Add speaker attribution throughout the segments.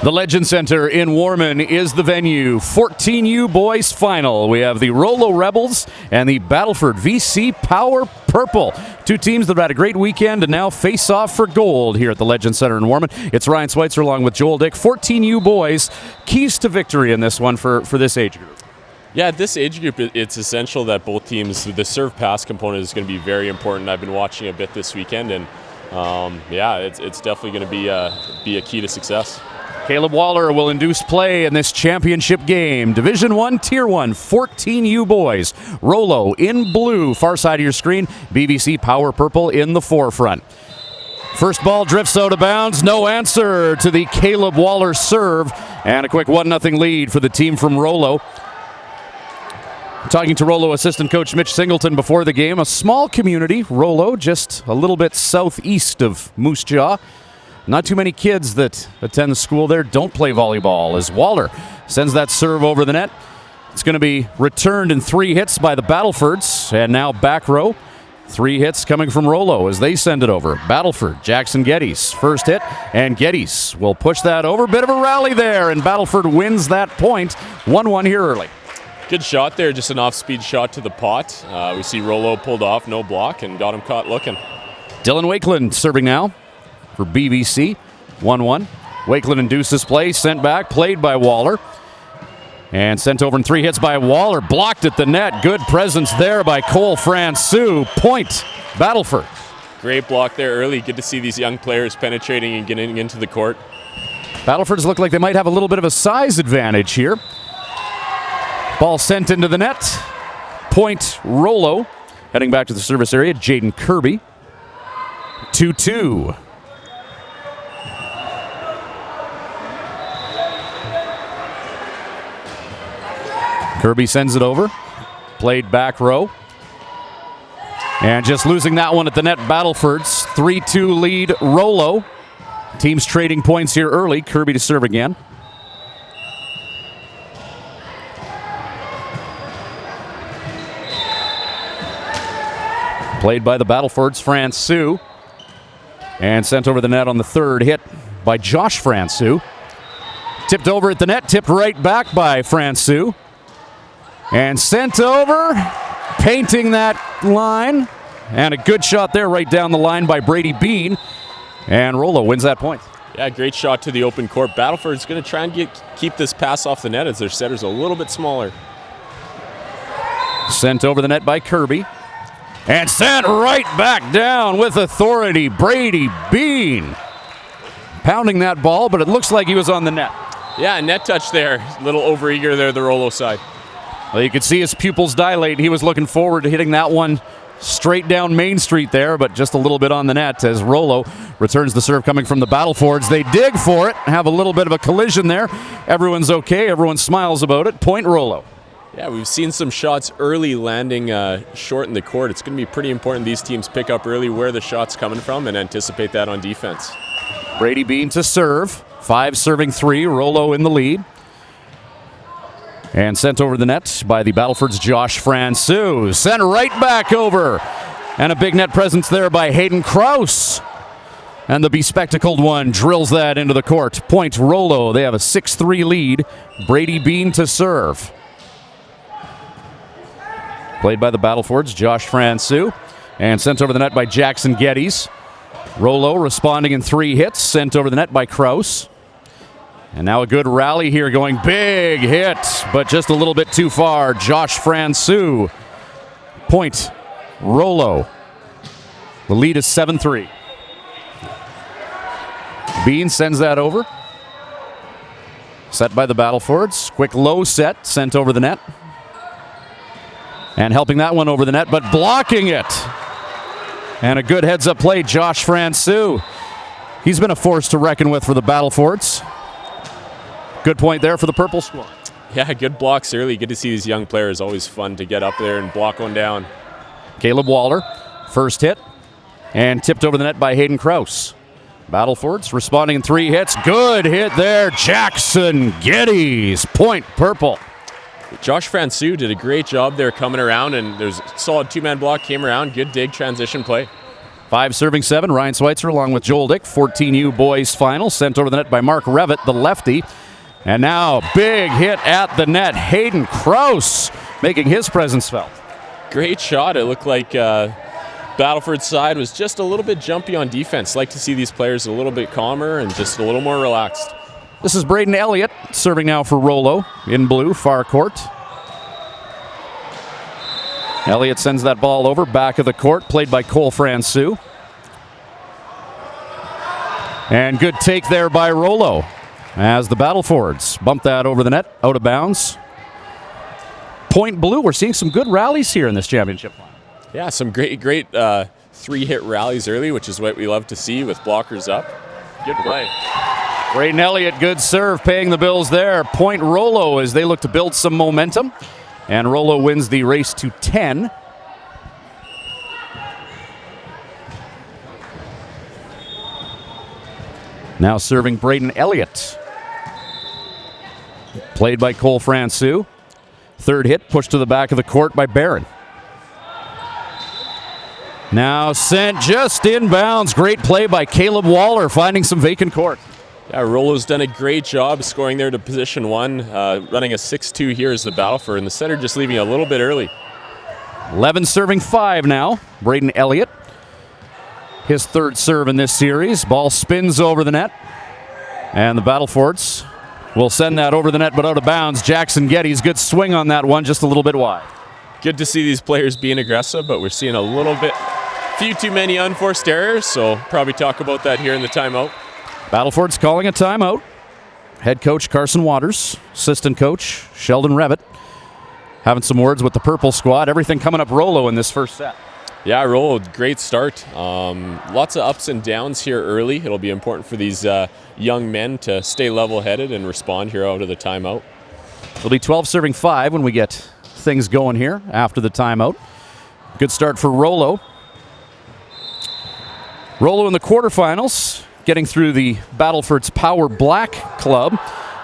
Speaker 1: The Legend Center in Warman is the venue. 14U boys final. We have the Rouleau Rebels and the Battleford VC Power Purple. Two teams that have had a great weekend and now face off for gold here at the Legend Center in Warman. It's Ryan Schweitzer along with Joel Dick. 14U boys, keys to victory in this one for this age group.
Speaker 2: Yeah, at this age group, it's essential that both teams, the serve pass component is going to be very important. I've been watching a bit this weekend, and it's definitely going to be a key to success.
Speaker 1: Caleb Waller will induce play in this championship game. Division 1, Tier 1, 14U boys. Rouleau in blue, far side of your screen. BVC Power Purple in the forefront. First ball drifts out of bounds. No answer to the Caleb Waller serve. And a quick 1-0 lead for the team from Rouleau. Talking to Rouleau assistant coach Mitch Singleton before the game. A small community, Rouleau, just a little bit southeast of Moose Jaw. Not too many kids that attend the school there don't play volleyball, as Waller sends that serve over the net. It's going to be returned in 3 hits by the Battlefords, and now back row. 3 hits coming from Rouleau as they send it over. Battleford, Jackson Geddes, first hit, and Geddes will push that over. Bit of a rally there, and Battleford wins that point. 1-1 here early.
Speaker 2: Good shot there, just an off-speed shot to the pot. We see Rouleau pulled off, no block, and got him caught looking.
Speaker 1: Dylan Wakeland serving now for BVC. 1-1. Wakeland induces play, sent back, played by Waller. And sent over in 3 hits by Waller. Blocked at the net. Good presence there by Cole Francouz. Point, Battleford.
Speaker 2: Great block there early. Good to see these young players penetrating and getting into the court.
Speaker 1: Battleford's look like they might have a little bit of a size advantage here. Ball sent into the net. Point, Rouleau. Heading back to the service area, Jaden Kirby. 2-2. Kirby sends it over. Played back row. And just losing that one at the net, Battleford's 3-2 lead, Rouleau. Teams trading points here early. Kirby to serve again. Played by the Battlefords, Francouz. And sent over the net on the 3rd hit by Josh Francouz. Tipped over at the net, tipped right back by Francouz. And sent over, painting that line. And a good shot there right down the line by Brady Bean. And Rouleau wins that point.
Speaker 2: Yeah, great shot to the open court. Battleford's going to try and keep this pass off the net as their setter's a little bit smaller.
Speaker 1: Sent over the net by Kirby. And sent right back down with authority, Brady Bean. Pounding that ball, but it looks like he was on the net.
Speaker 2: Yeah, net touch there. A little overeager there, the Rouleau side.
Speaker 1: Well, you could see his pupils dilate. He was looking forward to hitting that one straight down Main Street there, but just a little bit on the net as Rouleau returns the serve coming from the Battlefords. They dig for it, have a little bit of a collision there. Everyone's okay. Everyone smiles about it. Point, Rouleau.
Speaker 2: Yeah, we've seen some shots early landing short in the court. It's going to be pretty important these teams pick up early where the shot's coming from and anticipate that on defense.
Speaker 1: Brady Bean to serve. 5 serving 3. Rouleau in the lead. And sent over the net by the Battleford's Josh Francouz. Sent right back over. And a big net presence there by Hayden Kraus. And the bespectacled one drills that into the court. Point, Rouleau. They have a 6-3 lead. Brady Bean to serve. Played by the Battlefords, Josh Francouz. And sent over the net by Jackson Geddes. Rouleau responding in 3 hits. Sent over the net by Kraus. And now a good rally here going. Big hit, but just a little bit too far. Josh Francouz. Point, Rouleau. The lead is 7-3. Bean sends that over. Set by the Battlefords. Quick low set, sent over the net. And helping that one over the net, but blocking it. And a good heads-up play, Josh Francouz. He's been a force to reckon with for the Battlefords. Good point there for the Purple squad.
Speaker 2: Yeah, good blocks early. Good to see these young players. Always fun to get up there and block one down.
Speaker 1: Caleb Waller, first hit. And tipped over the net by Hayden Kraus. Battlefords responding in 3 hits. Good hit there, Jackson Geddes. Point, Purple.
Speaker 2: Josh Francouz did a great job there coming around, and there's a solid 2-man block, came around. Good dig transition play.
Speaker 1: 5 serving 7, Ryan Schweitzer along with Joel Dick. 14U boys final, sent over the net by Mark Revitt, the lefty. And now, big hit at the net. Hayden Kraus making his presence felt.
Speaker 2: Great shot. It looked like Battleford's side was just a little bit jumpy on defense. Like to see these players a little bit calmer and just a little more relaxed.
Speaker 1: This is Braden Elliott serving now for Rouleau in blue, far court. Elliott sends that ball over, back of the court, played by Cole Francouz. And good take there by Rouleau as the Battlefords bump that over the net, out of bounds. Point blue, we're seeing some good rallies here in this championship final.
Speaker 2: Yeah, some great 3-hit rallies early, which is what we love to see with blockers up. Good play.
Speaker 1: Braden Elliott, good serve, paying the bills there. Point Rouleau as they look to build some momentum. And Rouleau wins the race to 10. Now serving Braden Elliott. Played by Cole Francouz. Third hit pushed to the back of the court by Barron. Now sent just inbounds. Great play by Caleb Waller, finding some vacant court.
Speaker 2: Yeah, Rouleau's done a great job scoring there to position 1, running a 6-2 here as the Battleford, and the center just leaving a little bit early.
Speaker 1: 11 serving 5 now, Braden Elliott. His third serve in this series. Ball spins over the net, and the Battlefords will send that over the net but out of bounds. Jackson Geddes, good swing on that one, just a little bit wide.
Speaker 2: Good to see these players being aggressive, but we're seeing a few too many unforced errors, so probably talk about that here in the timeout.
Speaker 1: Battleford's calling a timeout. Head coach Carson Waters, assistant coach Sheldon Revitt, having some words with the purple squad. Everything coming up Rouleau in this first set.
Speaker 2: Yeah, Rouleau, great start. Lots of ups and downs here early. It'll be important for these young men to stay level-headed and respond here out of the timeout.
Speaker 1: It'll be 12 serving 5 when we get things going here after the timeout. Good start for Rouleau. Rouleau in the quarterfinals, getting through the Battleford's Power Black Club,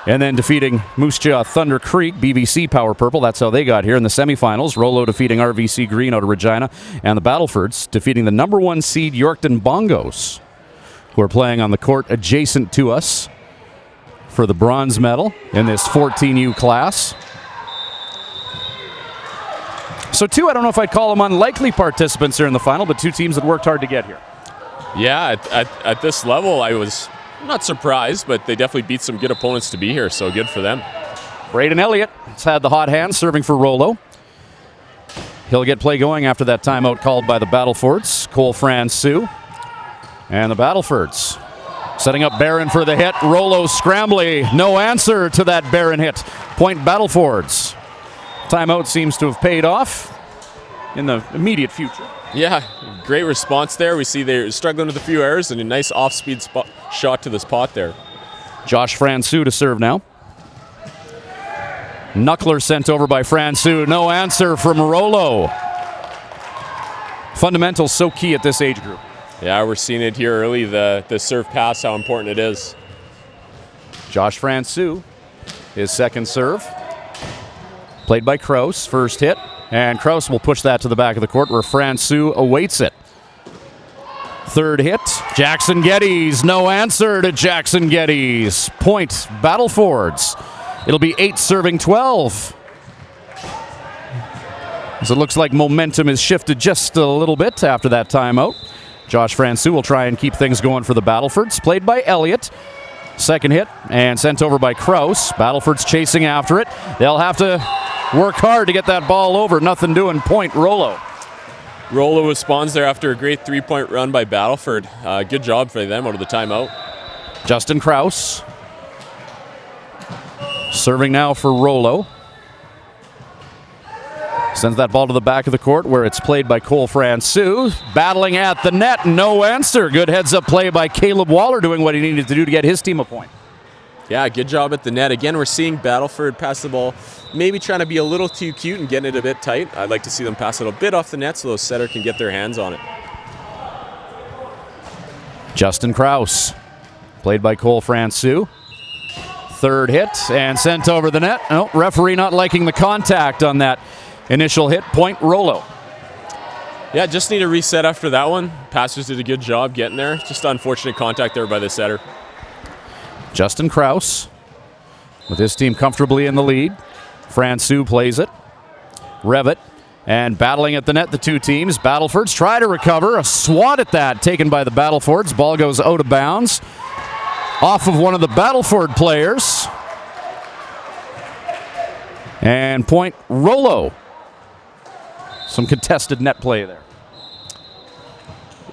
Speaker 1: and then defeating Moose Jaw Thunder Creek, BVC Power Purple. That's how they got here in the semifinals. Rouleau defeating RVC Green out of Regina, and the Battlefords defeating the number 1 seed Yorkton Bongos, who are playing on the court adjacent to us for the bronze medal in this 14U class. So I don't know if I'd call them unlikely participants here in the final, but 2 teams that worked hard to get here.
Speaker 2: Yeah, at this level, I was not surprised, but they definitely beat some good opponents to be here, so good for them.
Speaker 1: Braden Elliott has had the hot hand serving for Rouleau. He'll get play going after that timeout called by the Battlefords. Cole Francouz and the Battlefords setting up Barron for the hit. Rouleau scrambly, no answer to that Barron hit. Point Battlefords. Timeout seems to have paid off in the immediate future.
Speaker 2: Yeah, great response there. We see they're struggling with a few errors and a nice off-speed shot to the spot there.
Speaker 1: Josh Francouz to serve now. Knuckler sent over by Francouz. No answer from Rouleau. Fundamentals so key at this age group.
Speaker 2: Yeah, we're seeing it here early, the serve pass, how important it is.
Speaker 1: Josh Francouz, his second serve. Played by Kraus, first hit. And Kraus will push that to the back of the court where Francouz awaits it. Third hit, Jackson Geddes. No answer to Jackson Geddes. Point, Battlefords. It'll be 8 serving 12. As it looks like momentum is shifted just a little bit after that timeout. Josh Francouz will try and keep things going for the Battlefords. Played by Elliott. Second hit and sent over by Kraus. Battleford's chasing after it. They'll have to work hard to get that ball over. Nothing doing. Point Rouleau.
Speaker 2: Rouleau responds there after a great 3-point run by Battleford. Good job for them out of the timeout.
Speaker 1: Justin Kraus serving now for Rouleau. Sends that ball to the back of the court where it's played by Cole Francouz. Battling at the net, no answer. Good heads-up play by Caleb Waller doing what he needed to do to get his team a point.
Speaker 2: Yeah, good job at the net. Again, we're seeing Battleford pass the ball, maybe trying to be a little too cute and getting it a bit tight. I'd like to see them pass it a bit off the net so those setter can get their hands on it.
Speaker 1: Justin Kraus, played by Cole Francouz. Third hit and sent over the net. No, referee not liking the contact on that initial hit. Point Rouleau.
Speaker 2: Yeah, just need a reset after that one. Passers did a good job getting there. Just unfortunate contact there by the setter.
Speaker 1: Justin Krause with his team comfortably in the lead. Francouz plays it. Revitt. And battling at the net, the two teams. Battleford's try to recover. A swat at that taken by the Battlefords. Ball goes out of bounds. Off of one of the Battleford players. And point Rouleau. Some contested net play there.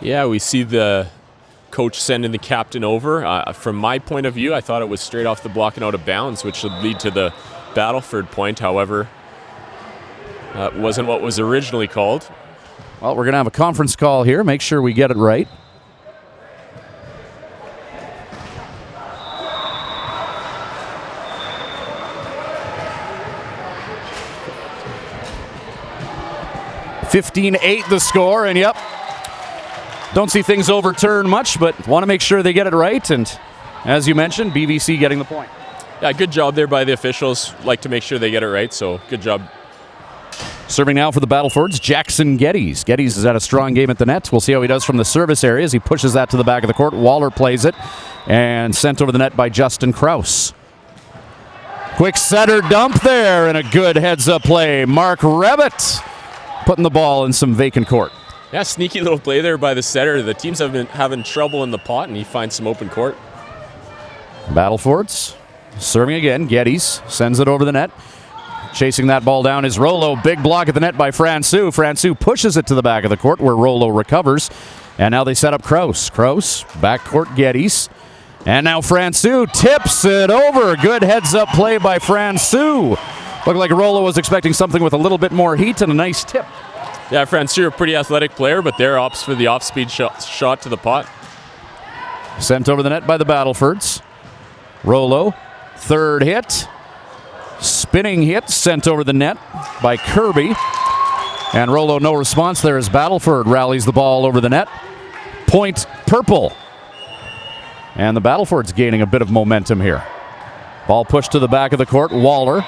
Speaker 2: Yeah, we see the coach sending the captain over. From my point of view, I thought it was straight off the block and out of bounds, which should lead to the Battleford point. However, that wasn't what was originally called.
Speaker 1: Well, we're going to have a conference call here. Make sure we get it right. (15-8) the score, and yep, don't see things overturn much, but want to make sure they get it right. And as you mentioned, BVC getting the point.
Speaker 2: Yeah, good job there by the officials. Like to make sure they get it right, so good job.
Speaker 1: Serving now for the Battlefords, Jackson Geddes. Geddes has had a strong game at the net. We'll see how he does from the service areas. He pushes that to the back of the court. Waller plays it, and sent over the net by Justin Krause. Quick setter dump there, and a good heads-up play. Mark Revitt putting the ball in some vacant court.
Speaker 2: Yeah, sneaky little play there by the setter. The teams have been having trouble in the pot, and he finds some open court.
Speaker 1: Battlefords serving again. Geddes sends it over the net. Chasing that ball down is Rouleau. Big block at the net by Francouz. Francouz pushes it to the back of the court where Rouleau recovers. And now they set up Krause. Krause, backcourt Geddes. And now Francouz tips it over. Good heads-up play by Francouz. Looked like Rouleau was expecting something with a little bit more heat and a nice tip.
Speaker 2: Yeah, Francouz, a pretty athletic player, but there opts for the off-speed shot to the pot.
Speaker 1: Sent over the net by the Battlefords. Rouleau, third hit. Spinning hit sent over the net by Kirby. And Rouleau, no response there as Battleford rallies the ball over the net. Point Purple. And the Battlefords gaining a bit of momentum here. Ball pushed to the back of the court. Waller.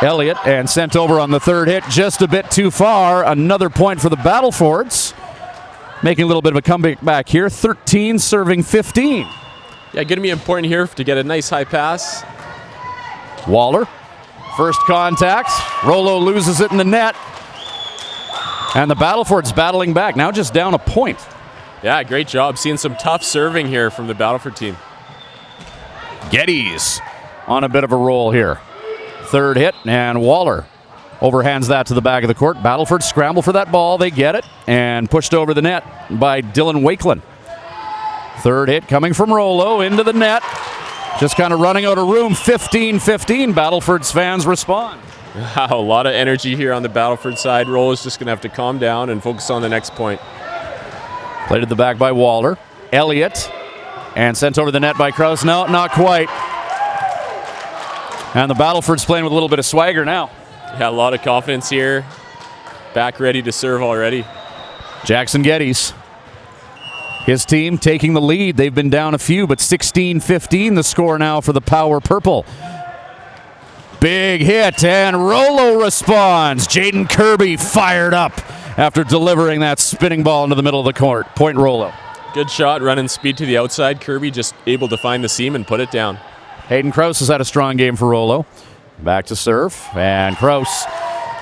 Speaker 1: Elliott, and sent over on the third hit just a bit too far. Another point for the Battlefords. Making a little bit of a comeback back here. 13 serving 15.
Speaker 2: Yeah, going to be important here to get a nice high pass.
Speaker 1: Waller, first contact. Rouleau loses it in the net. And the Battlefords battling back, now just down a point.
Speaker 2: Yeah, great job. Seeing some tough serving here from the Battleford team.
Speaker 1: Geddes on a bit of a roll here. Third hit, and Waller overhands that to the back of the court. Battleford scramble for that ball. They get it, and pushed over the net by Dylan Wakelin. Third hit coming from Rouleau into the net. Just kind of running out of room. 15-15. Battleford's fans respond.
Speaker 2: Wow, a lot of energy here on the Battleford side. Rouleau's just going to have to calm down and focus on the next point.
Speaker 1: Played to the back by Waller. Elliott, and sent over the net by Krause. No, not quite. And the Battleford's playing with a little bit of swagger now.
Speaker 2: Yeah, a lot of confidence here. Back ready to serve already.
Speaker 1: Jackson Geddes. His team taking the lead. They've been down a few, but 16-15 the score now for the Power Purple. Big hit, and Rouleau responds. Jaden Kirby fired up after delivering that spinning ball into the middle of the court. Point Rouleau.
Speaker 2: Good shot, running speed to the outside. Kirby just able to find the seam and put it down.
Speaker 1: Hayden Krause has had a strong game for Rouleau. Back to serve, and Krause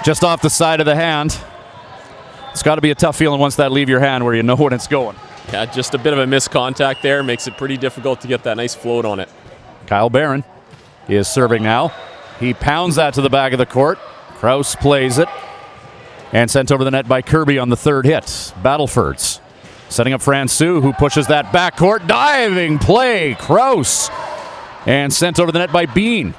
Speaker 1: just off the side of the hand. It's got to be a tough feeling once that leave your hand where you know when it's going.
Speaker 2: Yeah, just a bit of a missed contact there. Makes it pretty difficult to get that nice float on it.
Speaker 1: Kyle Barron is serving now. He pounds that to the back of the court. Krause plays it, and sent over the net by Kirby on the third hit. Battlefords setting up Francouz, who pushes that backcourt. Diving play, Krause. And sent over the net by Bean.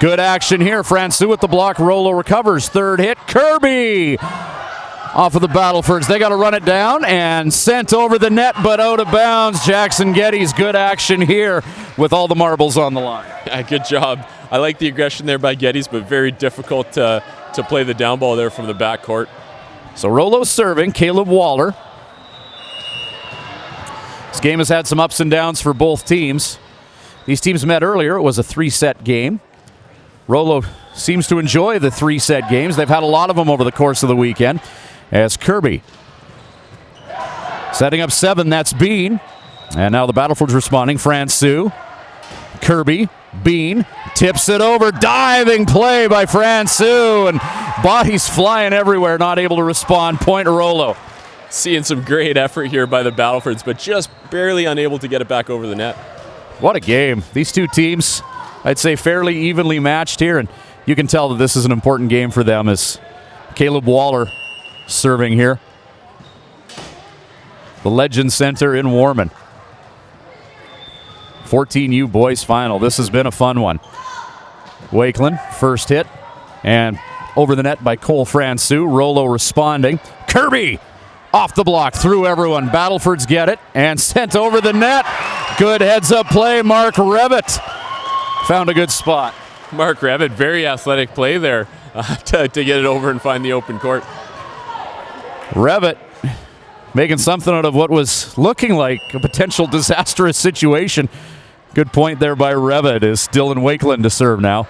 Speaker 1: Good action here. Francouz with the block. Rouleau recovers. Third hit. Kirby off of the Battlefords. They got to run it down and sent over the net, but out of bounds. Jackson Geddes. Good action here with all the marbles on the line.
Speaker 2: Yeah, good job. I like the aggression there by Geddes, but very difficult to play the down ball there from the backcourt.
Speaker 1: So Rouleau serving. Caleb Waller. This game has had some ups and downs for both teams. These teams met earlier. It was a 3-set game. Rouleau seems to enjoy the 3-set games. They've had a lot of them over the course of the weekend. As Kirby setting up 7, that's Bean. And now the Battleford's responding. Francouz, Kirby, Bean, tips it over. Diving play by Francouz, and bodies flying everywhere, not able to respond. Point Rouleau.
Speaker 2: Seeing some great effort here by the Battlefords, but just barely unable to get it back over the net.
Speaker 1: What a game. These two teams, I'd say, fairly evenly matched here, and you can tell that this is an important game for them as Caleb Waller serving here. The Legend Center in Warman. 14U boys final. This has been a fun one. Wakeland, first hit, and over the net by Cole Francouz. Rouleau responding. Kirby off the block, through everyone. Battlefords get it, and sent over the net. Good heads-up play. Mark Revitt found a good spot.
Speaker 2: Mark Revitt, very athletic play there to get it over and find the open court.
Speaker 1: Revitt making something out of what was looking like a potential disastrous situation. Good point there by Revitt as Dylan Wakeland to serve now.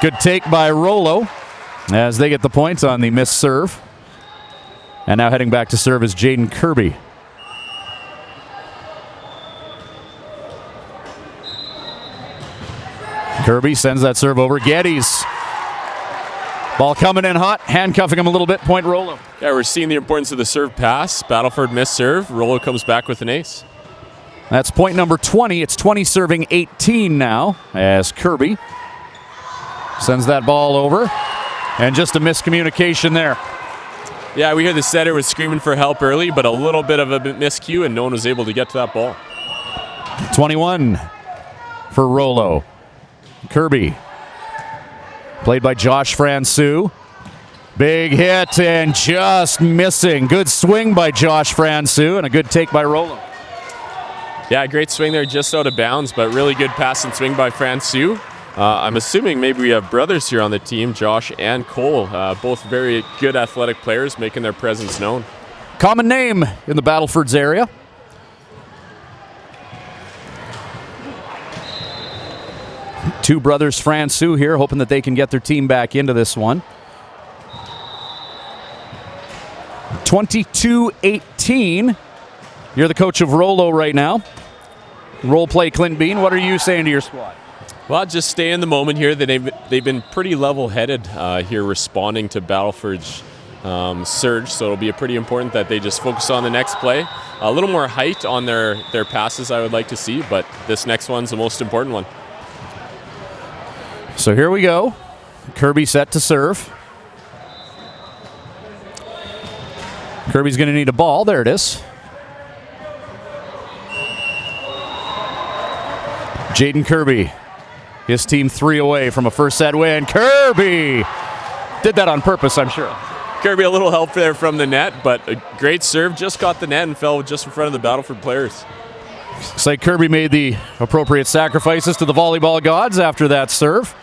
Speaker 1: Good take by Rouleau as they get the points on the missed serve. And now heading back to serve is Jaden Kirby. Kirby sends that serve over. Geddes. Ball coming in hot, handcuffing him a little bit. Point Rouleau.
Speaker 2: Yeah, we're seeing the importance of the serve pass. Battleford missed serve. Rouleau comes back with an ace.
Speaker 1: That's point number 20. It's 20 serving 18 now as Kirby sends that ball over. And just a miscommunication there.
Speaker 2: Yeah, we hear the setter was screaming for help early, but a little bit of a miscue, and no one was able to get to that ball.
Speaker 1: 21 for Rouleau. Kirby. Played by Josh Francouz. Big hit and just missing. Good swing by Josh Francouz and a good take by Rouleau.
Speaker 2: Yeah, great swing there, just out of bounds, but really good pass and swing by Francouz. I'm assuming maybe we have brothers here on the team, Josh and Cole, both very good athletic players making their presence known.
Speaker 1: Common name in the Battlefords area. Two brothers Francouz here, hoping that they can get their team back into this one. 22-18. You're the coach of Rouleau right now. Role play, Clint Bean. What are you saying to your squad?
Speaker 2: Well, just stay in the moment here. They've been pretty level-headed here responding to Battleford's surge, so it'll be pretty important that they just focus on the next play. A little more height on their passes I would like to see, but this next one's the most important one.
Speaker 1: So here we go. Kirby set to serve. Kirby's going to need a ball. There it is. Jaden Kirby. His team 3 away from a first set win. Kirby did that on purpose, I'm sure.
Speaker 2: Kirby, a little help there from the net, but a great serve. Just got the net and fell just in front of the Battleford players.
Speaker 1: Looks like Kirby made the appropriate sacrifices to the volleyball gods after that serve.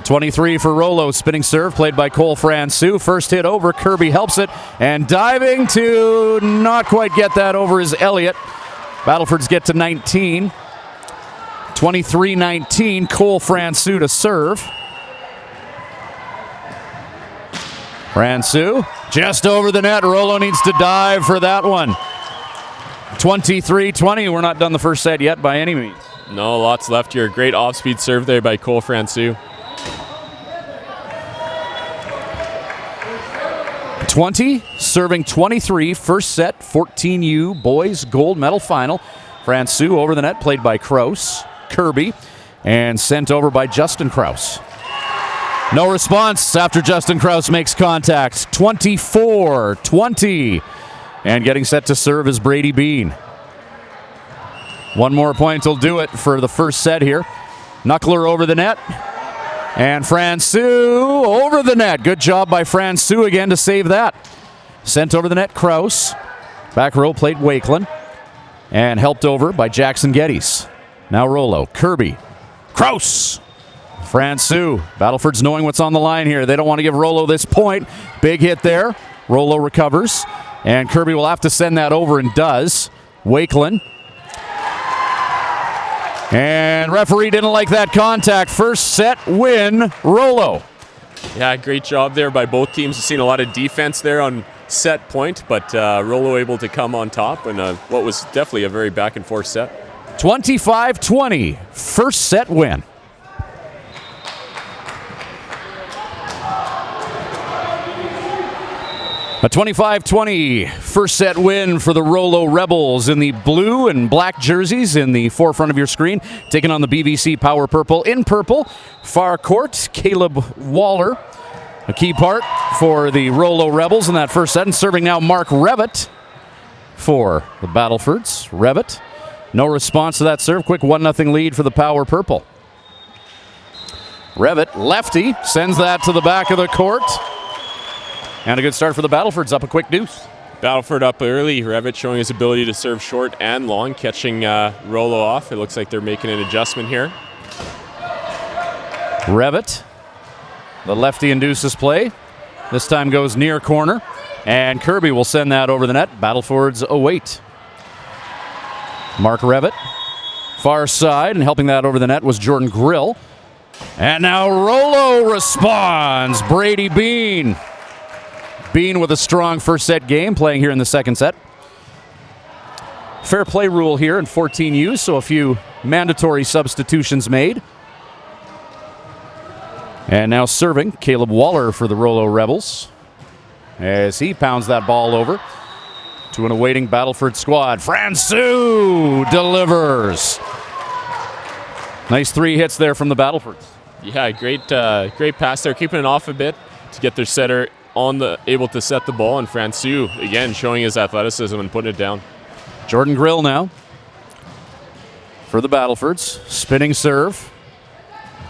Speaker 1: 23 for Rouleau, spinning serve played by Cole Francouz. First hit over, Kirby helps it, and diving to not quite get that over is Elliott. Battlefords get to 19. 23-19, Cole Francouz to serve. Francouz just over the net. Rouleau needs to dive for that one. 23-20. We're not done the first set yet by any means.
Speaker 2: No, lots left here. Great off-speed serve there by Cole Francouz.
Speaker 1: 20 serving 23. First set, 14U boys gold medal final. Francouz over the net, played by Kraus. Kirby, and sent over by Justin Kraus. No response after Justin Kraus makes contact. 24-20. And getting set to serve is Brady Bean. One more point will do it for the first set here. Knuckler over the net. And Francouz over the net. Good job by Francouz again to save that. Sent over the net, Kraus. Back row played Wakeland. And helped over by Jackson Geddes. Now Rouleau, Kirby, Kraus, Francouz. Battleford's knowing what's on the line here. They don't want to give Rouleau this point. Big hit there. Rouleau recovers. And Kirby will have to send that over and does. Wakeland. And referee didn't like that contact. First set win, Rouleau.
Speaker 2: Yeah, great job there by both teams. We've seen a lot of defense there on set point, but Rouleau able to come on top in what was definitely a very back and forth set.
Speaker 1: 25-20, first set win. A 25-20 first set win for the Rouleau Rebels in the blue and black jerseys in the forefront of your screen, taking on the BVC Power Purple in purple. Far court, Caleb Waller, a key part for the Rouleau Rebels in that first set, and serving now Mark Revitt for the Battlefords. Revitt, no response to that serve. Quick 1-0 lead for the Power Purple. Revitt, lefty, sends that to the back of the court. And a good start for the Battlefords, up a quick deuce.
Speaker 2: Battleford up early. Revitt showing his ability to serve short and long, catching Rouleau off. It looks like they're making an adjustment here.
Speaker 1: Revitt, the lefty induces play. This time goes near corner. And Kirby will send that over the net. Battlefords await. Mark Revitt, far side, and helping that over the net was Jordan Grill. And now Rouleau responds. Brady Bean. Bean with a strong first set game, playing here in the second set. Fair play rule here in 14U, so a few mandatory substitutions made. And now serving, Caleb Waller for the Rouleau Rebels, as he pounds that ball over to an awaiting Battleford squad. Francouz delivers. Nice 3 hits there from the Battlefords.
Speaker 2: Yeah, great pass there, keeping it off a bit to get their setter able to set the ball, and Francouz again showing his athleticism and putting it down.
Speaker 1: Jordan Grill now for the Battlefords. Spinning serve.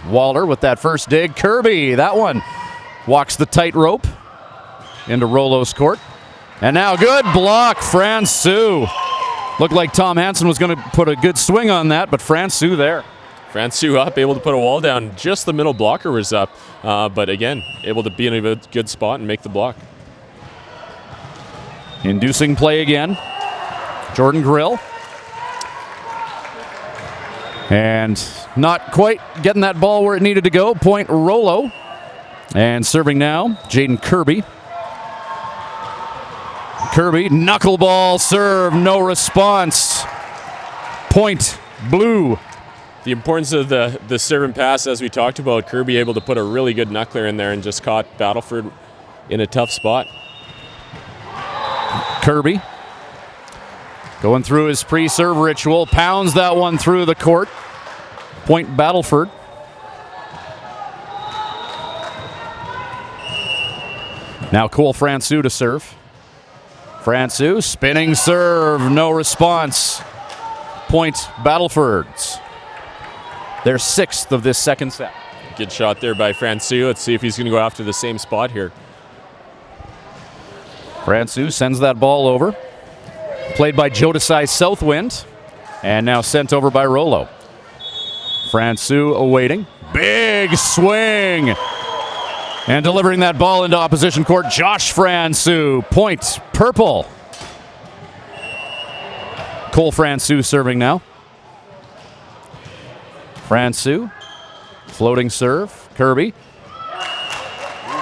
Speaker 1: Waller with that first dig. Kirby, that one walks the tightrope into Rouleau's court. And now good block, Francouz. Looked like Tom Hansen was going to put a good swing on that, but Francouz there.
Speaker 2: Francouz up, able to put a wall down. Just the middle blocker was up, but again, able to be in a good spot and make the block.
Speaker 1: Inducing play again. Jordan Grill. And not quite getting that ball where it needed to go. Point Rouleau. And serving now, Jaden Kirby. Kirby, knuckleball serve, no response. Point Blue.
Speaker 2: The importance of the serve and pass, as we talked about, Kirby able to put a really good knuckler in there and just caught Battleford in a tough spot.
Speaker 1: Kirby going through his pre-serve ritual, pounds that one through the court. Point Battleford. Now Cole Francouz to serve. Francouz, spinning serve, no response. Point Battlefords. Their 6th of this second set.
Speaker 2: Good shot there by Francouz. Let's see if he's going to go after the same spot here.
Speaker 1: Francouz sends that ball over. Played by Jodasai Southwind. And now sent over by Rouleau. Francouz awaiting. Big swing. And delivering that ball into opposition court, Josh Francouz. Point Purple. Cole Francouz serving now. Francouz, floating serve, Kirby.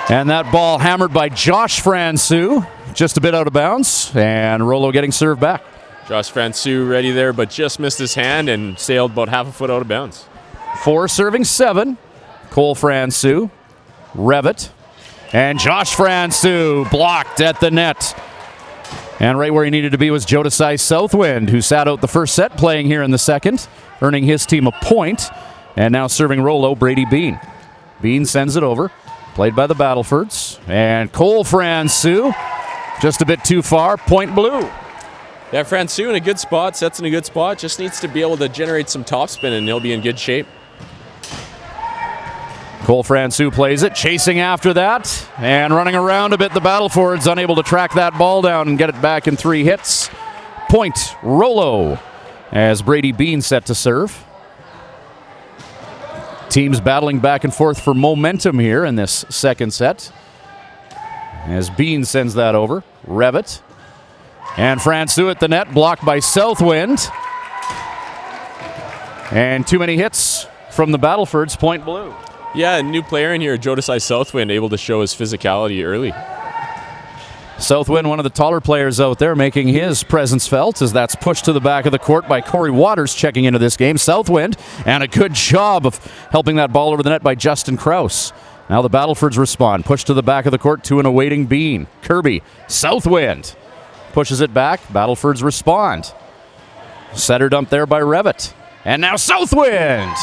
Speaker 1: And that ball hammered by Josh Francouz, just a bit out of bounds, and Rouleau getting served back.
Speaker 2: Josh Francouz ready there, but just missed his hand and sailed about half a foot out of bounds.
Speaker 1: 4 serving 7, Cole Francouz, Revitt, and Josh Francouz blocked at the net. And right where he needed to be was Jodasai Southwind, who sat out the first set, playing here in the second, earning his team a point. And now serving Rouleau, Brady Bean. Bean sends it over, played by the Battlefords. And Cole Francouz, just a bit too far, point Blue.
Speaker 2: Yeah, Francouz in a good spot, sets in a good spot, just needs to be able to generate some topspin and he'll be in good shape.
Speaker 1: Cole Francouz plays it, chasing after that, and running around a bit. The Battlefords unable to track that ball down and get it back in 3 hits. Point Rouleau as Brady Bean set to serve. Teams battling back and forth for momentum here in this second set. As Bean sends that over, Revitt. And Francouz at the net, blocked by Southwind. And too many hits from the Battlefords, point blue.
Speaker 2: Yeah, a new player in here, Jodasai Southwind, able to show his physicality early.
Speaker 1: Southwind, one of the taller players out there, making his presence felt as that's pushed to the back of the court by Corey Waters checking into this game. Southwind, and a good job of helping that ball over the net by Justin Krause. Now the Battlefords respond. Push to the back of the court to an awaiting Bean. Kirby, Southwind pushes it back. Battlefords respond. Setter dump there by Revitt. And now Southwind!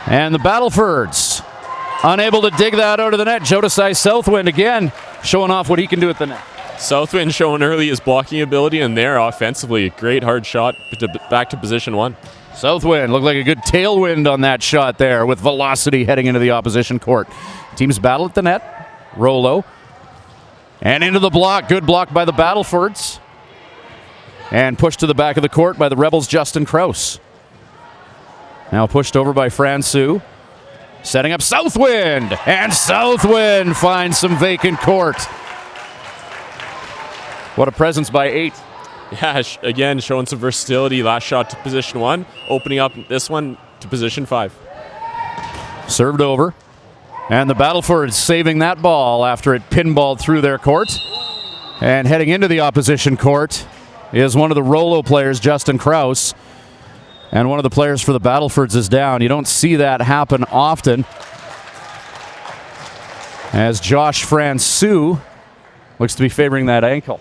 Speaker 1: And the Battlefords unable to dig that out of the net. Jodasai Southwind again showing off what he can do at the net.
Speaker 2: Southwind showing early his blocking ability, and there offensively, great hard shot back to position 1.
Speaker 1: Southwind looked like a good tailwind on that shot there with velocity heading into the opposition court. Teams battle at the net. Rouleau. And into the block. Good block by the Battlefords. And pushed to the back of the court by the Rebels' Justin Krause. Now pushed over by Francouz. Setting up Southwind. And Southwind finds some vacant court. What a presence by 8.
Speaker 2: Yeah, again, showing some versatility. Last shot to position 1. Opening up this one to position 5.
Speaker 1: Served over. And the Battlefords saving that ball after it pinballed through their court. And heading into the opposition court is one of the Rouleau players, Justin Krause. And one of the players for the Battlefords is down. You don't see that happen often. As Josh Francouz looks to be favoring that ankle.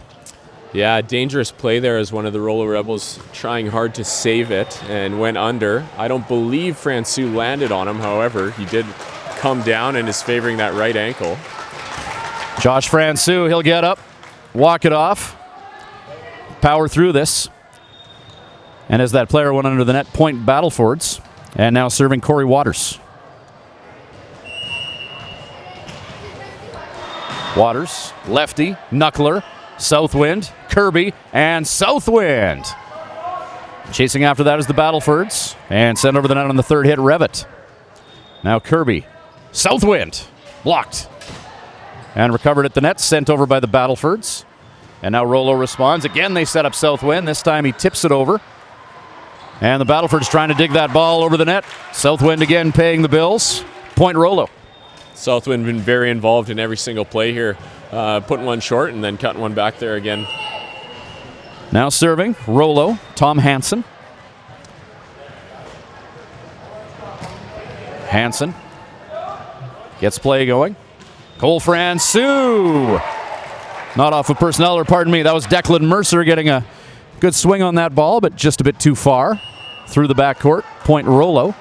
Speaker 2: Yeah, dangerous play there as one of the Rouleau Rebels trying hard to save it and went under. I don't believe Francouz landed on him, however. He did come down and is favoring that right ankle.
Speaker 1: Josh Francouz, he'll get up, walk it off, power through this. And as that player went under the net, point Battlefords. And now serving Corey Waters. Waters, lefty, knuckler, Southwind, Kirby, and Southwind. Chasing after that is the Battlefords. And sent over the net on the third hit, Revitt. Now Kirby, Southwind, blocked. And recovered at the net, sent over by the Battlefords. And now Rouleau responds. Again, they set up Southwind. This time he tips it over. And the Battlefords trying to dig that ball over the net. Southwind again paying the bills. Point Rouleau.
Speaker 2: Southwind been very involved in every single play here. Putting one short and then cutting one back there again.
Speaker 1: Now serving, Rouleau, Tom Hansen. Hansen gets play going. Cole Francouz. Not off of personnel, or pardon me, that was Declan Mercer getting a good swing on that ball, but just a bit too far. Through the backcourt, point Rouleau.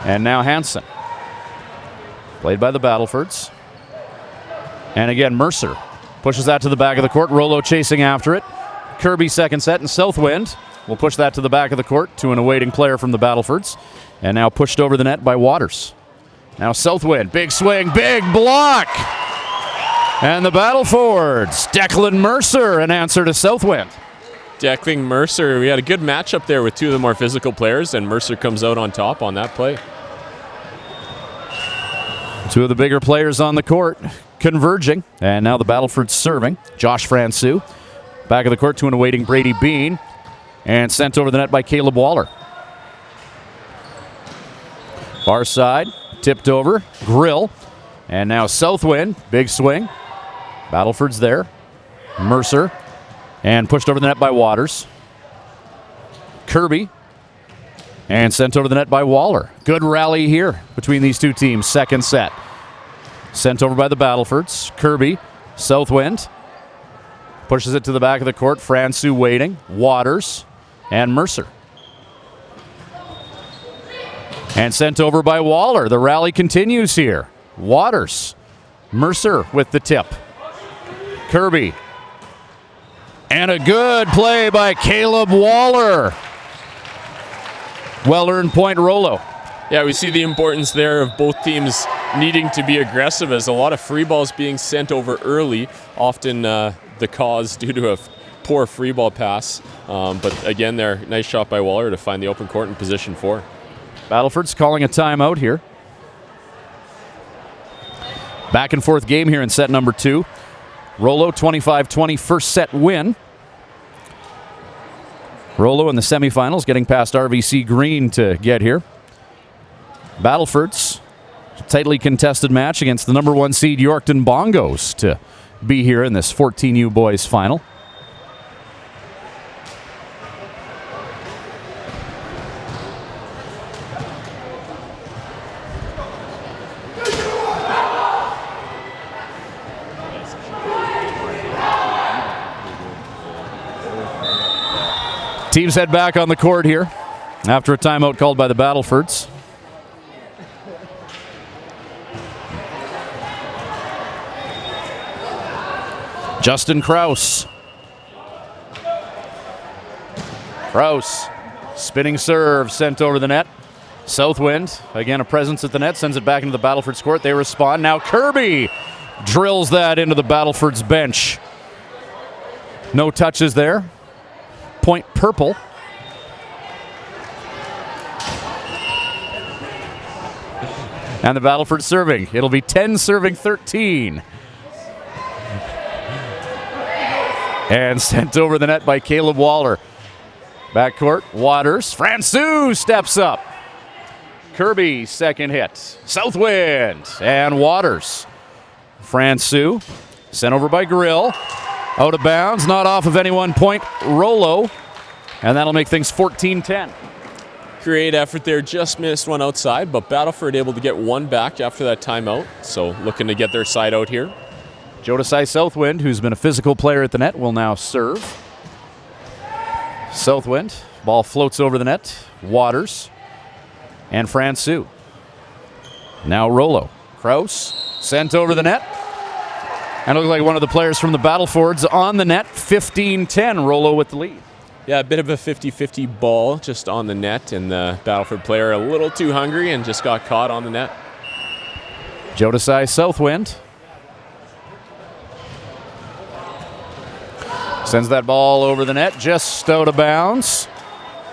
Speaker 1: And now Hansen. Played by the Battlefords. And again, Mercer pushes that to the back of the court. Rouleau chasing after it. Kirby second set, and Southwind will push that to the back of the court to an awaiting player from the Battlefords. And now pushed over the net by Waters. Now Southwind, big swing, big block! And the Battlefords, Declan Mercer, an answer to Southwind.
Speaker 2: Declan Mercer, we had a good matchup there with two of the more physical players, and Mercer comes out on top on that play.
Speaker 1: Two of the bigger players on the court converging, and now the Battlefords serving. Josh Francouz, back of the court to an awaiting Brady Bean, and sent over the net by Caleb Waller. Far side, tipped over, Grill, and now Southwind, big swing. Battleford's there. Mercer, and pushed over the net by Waters. Kirby, and sent over the net by Waller. Good rally here between these two teams. Second set. Sent over by the Battlefords. Kirby, Southwind, pushes it to the back of the court. Francouz waiting. Waters, and Mercer. And sent over by Waller. The rally continues here. Waters, Mercer with the tip. Kirby. And a good play by Caleb Waller. Well-earned point, Rouleau.
Speaker 2: Yeah, we see the importance there of both teams needing to be aggressive, as a lot of free balls being sent over early, often the cause due to a poor free ball pass. But again, there, nice shot by Waller to find the open court in position 4.
Speaker 1: Battleford's calling a timeout here. Back and forth game here in set number 2. Rouleau 25-20 first set win. Rouleau in the semifinals, getting past RVC Green to get here. Battleford's tightly contested match against the number 1 seed Yorkton Bongos to be here in this 14U boys final. Teams head back on the court here after a timeout called by the Battlefords. Justin Kraus. Kraus, spinning serve, sent over the net. Southwind, again a presence at the net, sends it back into the Battleford's court. They respond. Now Kirby drills that into the Battleford's bench. No touches there. Point purple. And the Battleford serving. It'll be 10 serving 13. And sent over the net by Caleb Waller. Backcourt, Waters. Francouz steps up. Kirby, second hit. Southwind and Waters. Francouz sent over by Grill. Out of bounds, not off of anyone. Point Rouleau. And that'll make things 14-10.
Speaker 2: Great effort there. Just missed one outside, but Battleford able to get one back after that timeout. So looking to get their side out here.
Speaker 1: Jodasai Southwind, who's been a physical player at the net, will now serve. Southwind, ball floats over the net. Waters and Francouz. Now Rouleau. Kraus sent over the net. And it looks like one of the players from the Battlefords on the net. 15-10, Rouleau with the lead.
Speaker 2: Yeah, a bit of a 50-50 ball just on the net, and the Battleford player a little too hungry and just got caught on the net.
Speaker 1: Jodasai Southwind sends that ball over the net, just out of bounds.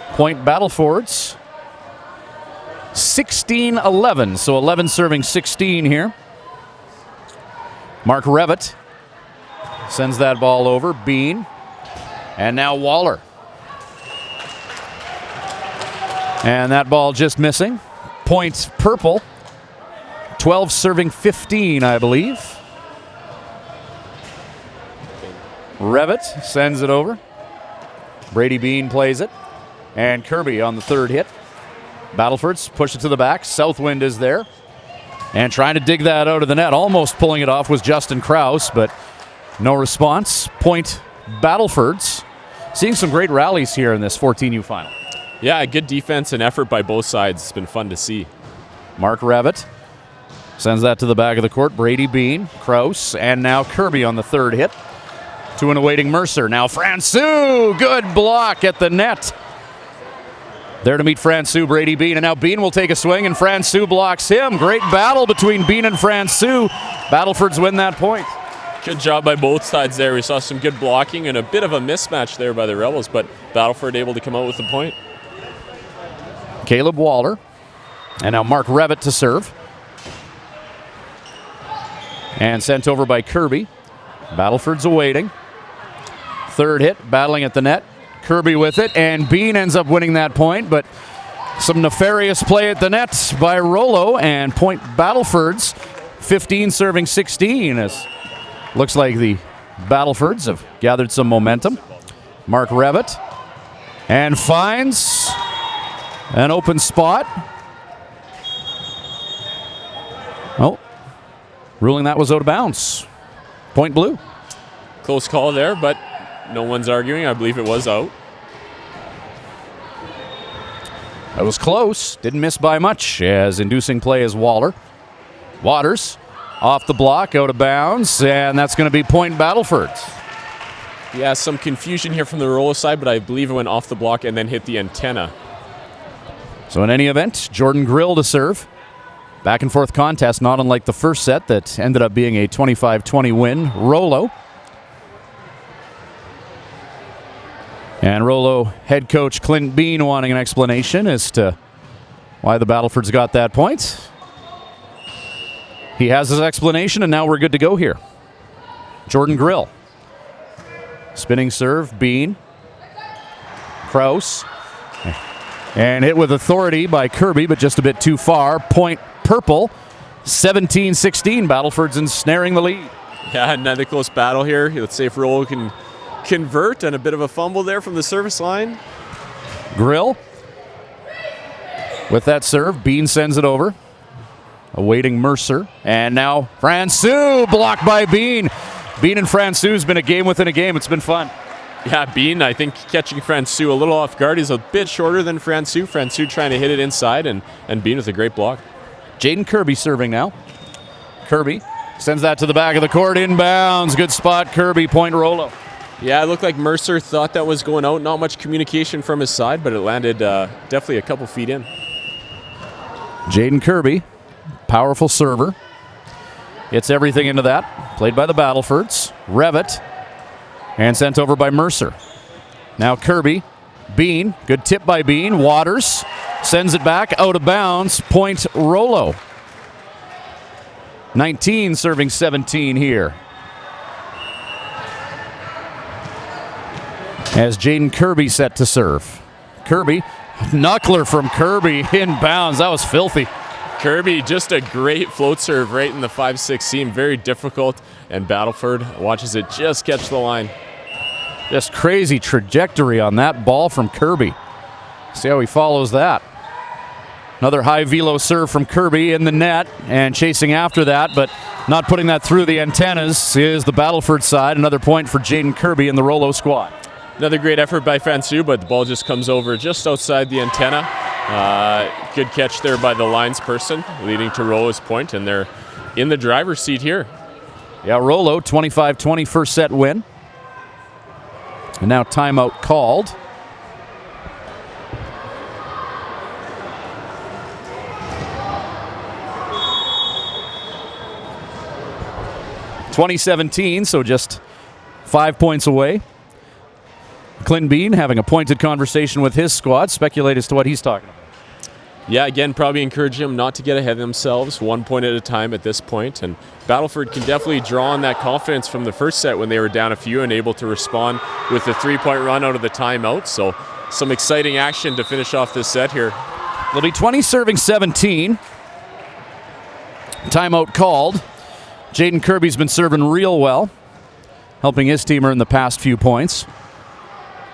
Speaker 1: Point Battlefords. 16-11, so 11 serving 16 here. Mark Revitt sends that ball over. Bean. And now Waller. And that ball just missing. Points purple. 12 serving 15, I believe. Revitt sends it over. Brady Bean plays it. And Kirby on the third hit. Battlefords push it to the back. Southwind is there. And trying to dig that out of the net. Almost pulling it off was Justin Kraus, but no response. Point Battlefords. Seeing some great rallies here in this 14U final.
Speaker 2: Yeah, good defense and effort by both sides. It's been fun to see.
Speaker 1: Mark Revitt sends that to the back of the court. Brady Bean, Kraus, and now Kirby on the third hit. To an awaiting Mercer. Now Francouz, good block at the net. There to meet Francouz, Brady Bean, and now Bean will take a swing, and Francouz blocks him. Great battle between Bean and Francouz. Battlefords win that point.
Speaker 2: Good job by both sides there. We saw some good blocking and a bit of a mismatch there by the Rebels, but Battleford able to come out with the point.
Speaker 1: Caleb Waller, and now Mark Revitt to serve. And sent over by Kirby. Battleford's awaiting. Third hit, battling at the net. Kirby with it, and Bean ends up winning that point, but some nefarious play at the net by Rouleau, and point Battlefords, 15 serving 16. As looks like the Battlefords have gathered some momentum. Mark Revitt, and finds an open spot. Oh, ruling that was out of bounds. Point blue.
Speaker 2: Close call there, but no one's arguing. I believe it was out.
Speaker 1: That was close. Didn't miss by much, as inducing play is Waller. Waters off the block, out of bounds, and that's going to be point Battlefords.
Speaker 2: Yeah, some confusion here from the Rouleau side, but I believe it went off the block and then hit the antenna.
Speaker 1: So in any event, Jordan Grill to serve. Back and forth contest, not unlike the first set that ended up being a 25-20 win. Rouleau. And Rouleau head coach Clint Bean wanting an explanation as to why the Battlefords got that point. He has his explanation, and now we're good to go here. Jordan Grill. Spinning serve, Bean. Kraus. And hit with authority by Kirby, but just a bit too far. Point purple. 17-16. Battleford's ensnaring the lead.
Speaker 2: Yeah, another close battle here. Let's see if Rouleau can convert, and a bit of a fumble there from the service line.
Speaker 1: Grill with that serve. Bean sends it over. Awaiting Mercer. And now Francouz blocked by Bean. Bean and Francouz been a game within a game. It's been fun.
Speaker 2: Yeah, Bean, I think catching Francouz a little off guard. He's a bit shorter than Francouz. Francouz trying to hit it inside, and Bean with a great block.
Speaker 1: Jaden Kirby serving now. Kirby sends that to the back of the court. Inbounds. Good spot. Kirby. Point Rouleau.
Speaker 2: Yeah, it looked like Mercer thought that was going out. Not much communication from his side, but it landed definitely a couple feet in.
Speaker 1: Jaden Kirby, powerful server. Hits everything into that. Played by the Battlefords. Revitt. And sent over by Mercer. Now Kirby. Bean. Good tip by Bean. Waters. Sends it back. Out of bounds. Point Rouleau. 19 serving 17 here. As Jaden Kirby set to serve. Kirby, knuckler from Kirby, inbounds. That was filthy.
Speaker 2: Kirby, just a great float serve right in the 5-6 seam. Very difficult, and Battleford watches it just catch the line.
Speaker 1: Just crazy trajectory on that ball from Kirby. See how he follows that. Another high velo serve from Kirby in the net, and chasing after that, but not putting that through the antennas is the Battleford side. Another point for Jaden Kirby and the Rouleau squad.
Speaker 2: Another great effort by Francouz, but the ball just comes over just outside the antenna. Good catch there by the lines person, leading to Rouleau's point, and they're in the driver's seat here.
Speaker 1: Yeah, Rouleau, 25-20 first set win. And now timeout called. (2017), so just 5 points away. Clint Bean having a pointed conversation with his squad. Speculate as to what he's talking about.
Speaker 2: Yeah, again, probably encourage them not to get ahead of themselves, 1 point at a time at this point. And Battleford can definitely draw on that confidence from the first set when they were down a few and able to respond with the 3-point run out of the timeout. So some exciting action to finish off this set here.
Speaker 1: It'll be 20 serving 17. Timeout called. Jaden Kirby's been serving real well, helping his team earn the past few points.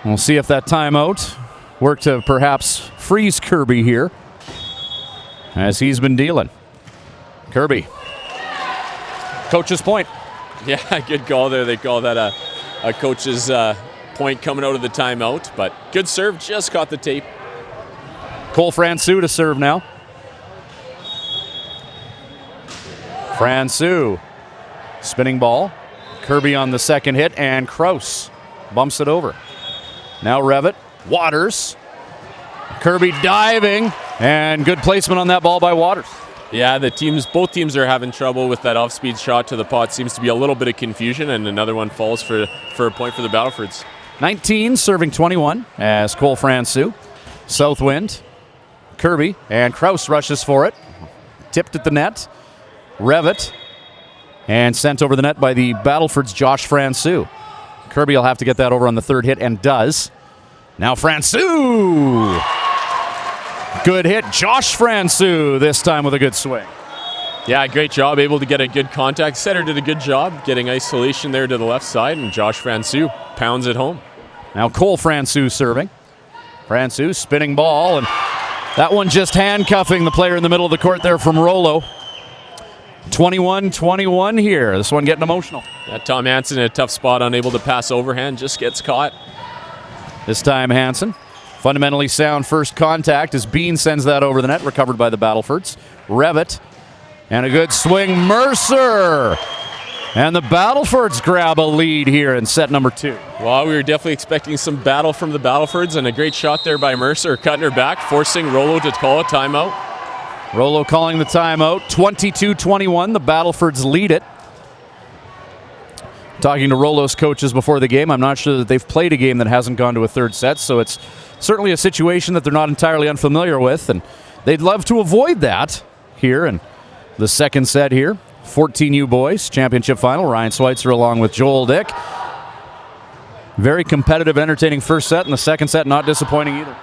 Speaker 1: We'll see if that timeout worked to perhaps freeze Kirby here, as he's been dealing. Kirby. Coach's point.
Speaker 2: Yeah, good call there. They call that a coach's point coming out of the timeout, but good serve, just caught the tape.
Speaker 1: Cole Francouz to serve now. Francouz. Spinning ball. Kirby on the second hit, and Kraus bumps it over. Now Revitt. Waters. Kirby diving, and good placement on that ball by Waters.
Speaker 2: Yeah, both teams are having trouble with that off-speed shot to the pot. Seems to be a little bit of confusion, and another one falls for a point for the Battlefords.
Speaker 1: 19 serving 21 as Cole Francouz. Southwind. Kirby, and Kraus rushes for it. Tipped at the net. Revitt, and sent over the net by the Battleford's Josh Francouz. Kirby will have to get that over on the third hit, and does. Now Francouz. Good hit. Josh Francouz this time with a good swing.
Speaker 2: Yeah, great job. Able to get a good contact. Setter did a good job getting isolation there to the left side, and Josh Francouz pounds it home.
Speaker 1: Now Cole Francouz serving. Francouz spinning ball, and that one just handcuffing the player in the middle of the court there from Rouleau. 21-21 here. This one getting emotional.
Speaker 2: Yeah, Tom Hansen in a tough spot, unable to pass overhand, just gets caught.
Speaker 1: This time Hansen. Fundamentally sound first contact as Bean sends that over the net, recovered by the Battlefords. Revitt, and a good swing. Mercer! And the Battlefords grab a lead here in set number 2.
Speaker 2: Well, we were definitely expecting some battle from the Battlefords, and a great shot there by Mercer, cutting her back, forcing Rouleau to call a timeout.
Speaker 1: Rouleau calling the timeout. 22-21, the Battlefords lead it. Talking to Rouleau's coaches before the game, I'm not sure that they've played a game that hasn't gone to a third set, so it's certainly a situation that they're not entirely unfamiliar with, and they'd love to avoid that here in the second set here. 14U boys championship final. Ryan Schweitzer along with Joel Dick. Very competitive, entertaining first set, and the second set not disappointing either.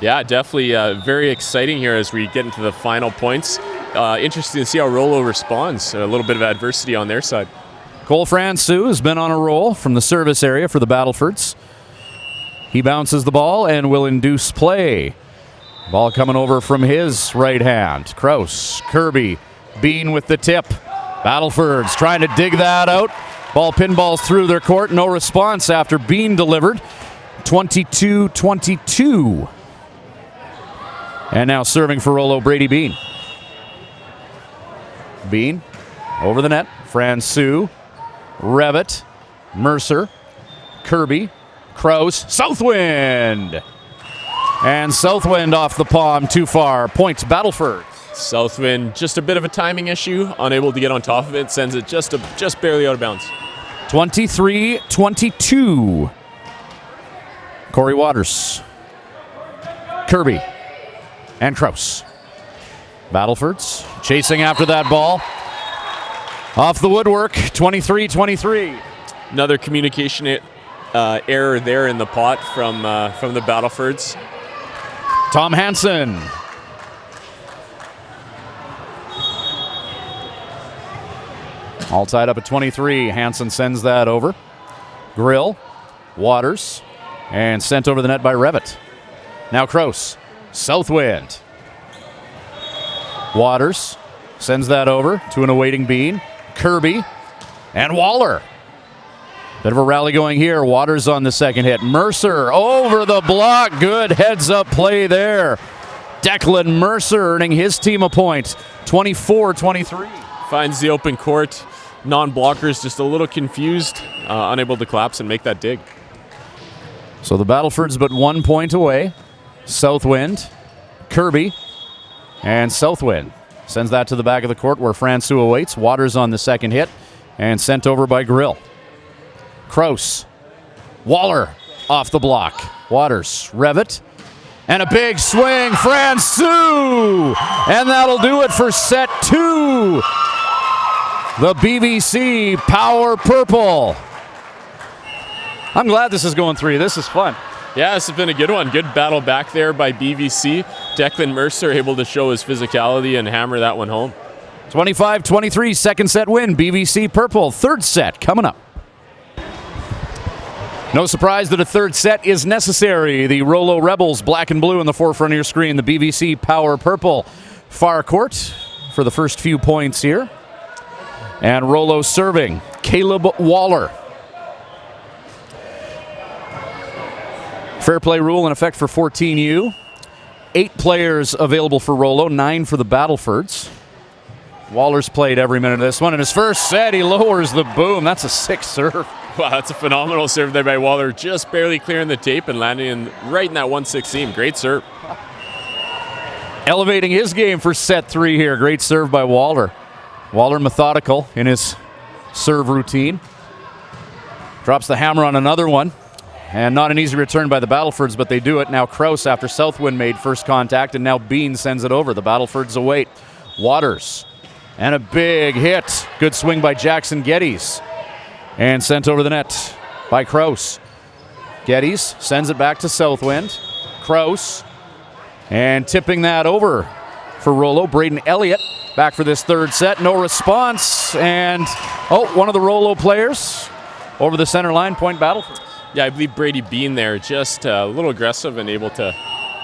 Speaker 2: Yeah, definitely very exciting here as we get into the final points. Interesting to see how Rouleau responds. A little bit of adversity on their side.
Speaker 1: Cole Francouz has been on a roll from the service area for the Battlefords. He bounces the ball and will induce play. Ball coming over from his right hand. Kraus, Kirby, Bean with the tip. Battlefords trying to dig that out. Ball pinballs through their court. No response after Bean delivered. 22-22. And now serving for Rouleau, Brady Bean. Bean over the net. Francouz, Revitt, Mercer, Kirby, Kraus, Southwind. And Southwind off the palm, too far. Points, Battleford.
Speaker 2: Southwind, just a bit of a timing issue, unable to get on top of it, sends it just barely out of bounds.
Speaker 1: 23-22. Corey Waters, Kirby, and Kraus. Battlefords chasing after that ball. Off the woodwork, 23-23.
Speaker 2: Another communication error there in the pot from the Battlefords.
Speaker 1: Tom Hansen. All tied up at 23. Hansen sends that over. Grill, Waters, and sent over the net by Revitt. Now Kraus, Southwind. Waters sends that over to an awaiting Bean. Kirby and Waller. Bit of a rally going here. Waters on the second hit. Mercer over the block. Good heads-up play there. Declan Mercer earning his team a point. 24-23.
Speaker 2: Finds the open court. Non-blockers just a little confused, unable to collapse and make that dig.
Speaker 1: So the Battlefords but 1 point away. Southwind, Kirby, and Southwind. Sends that to the back of the court where Francouz awaits. Waters on the second hit and sent over by Grill. Kraus, Waller off the block. Waters, Revitt, and a big swing, Francouz! And that'll do it for set two. The BVC Power Purple. I'm glad this is going three. This is fun.
Speaker 2: Yeah, this has been a good one. Good battle back there by BVC. Declan Mercer able to show his physicality and hammer that one home.
Speaker 1: 25-23, second set win. BVC Purple, third set coming up. No surprise that a third set is necessary. The Rouleau Rebels, black and blue in the forefront of your screen. The BVC Power Purple, far court for the first few points here. And Rouleau serving, Caleb Waller. Fair play rule in effect for 14U. 8 players available for Rouleau, 9 for the Battlefords. Waller's played every minute of this one. In his first set, he lowers the boom. That's a 6 serve.
Speaker 2: Wow, that's a phenomenal serve there by Waller. Just barely clearing the tape and landing right in that 1-6 seam. Great serve.
Speaker 1: Elevating his game for set 3 here. Great serve by Waller. Waller methodical in his serve routine. Drops the hammer on another one. And not an easy return by the Battlefords, but they do it. Now Kraus after Southwind made first contact, and now Bean sends it over. The Battlefords await. Waters. And a big hit. Good swing by Jackson Geddes. And sent over the net by Kraus. Geddes sends it back to Southwind. Kraus. And tipping that over for Rouleau. Braden Elliott back for this third set. No response. And, one of the Rouleau players over the center line. Point Battlefords.
Speaker 2: Yeah, I believe Brady Bean there, just a little aggressive and able to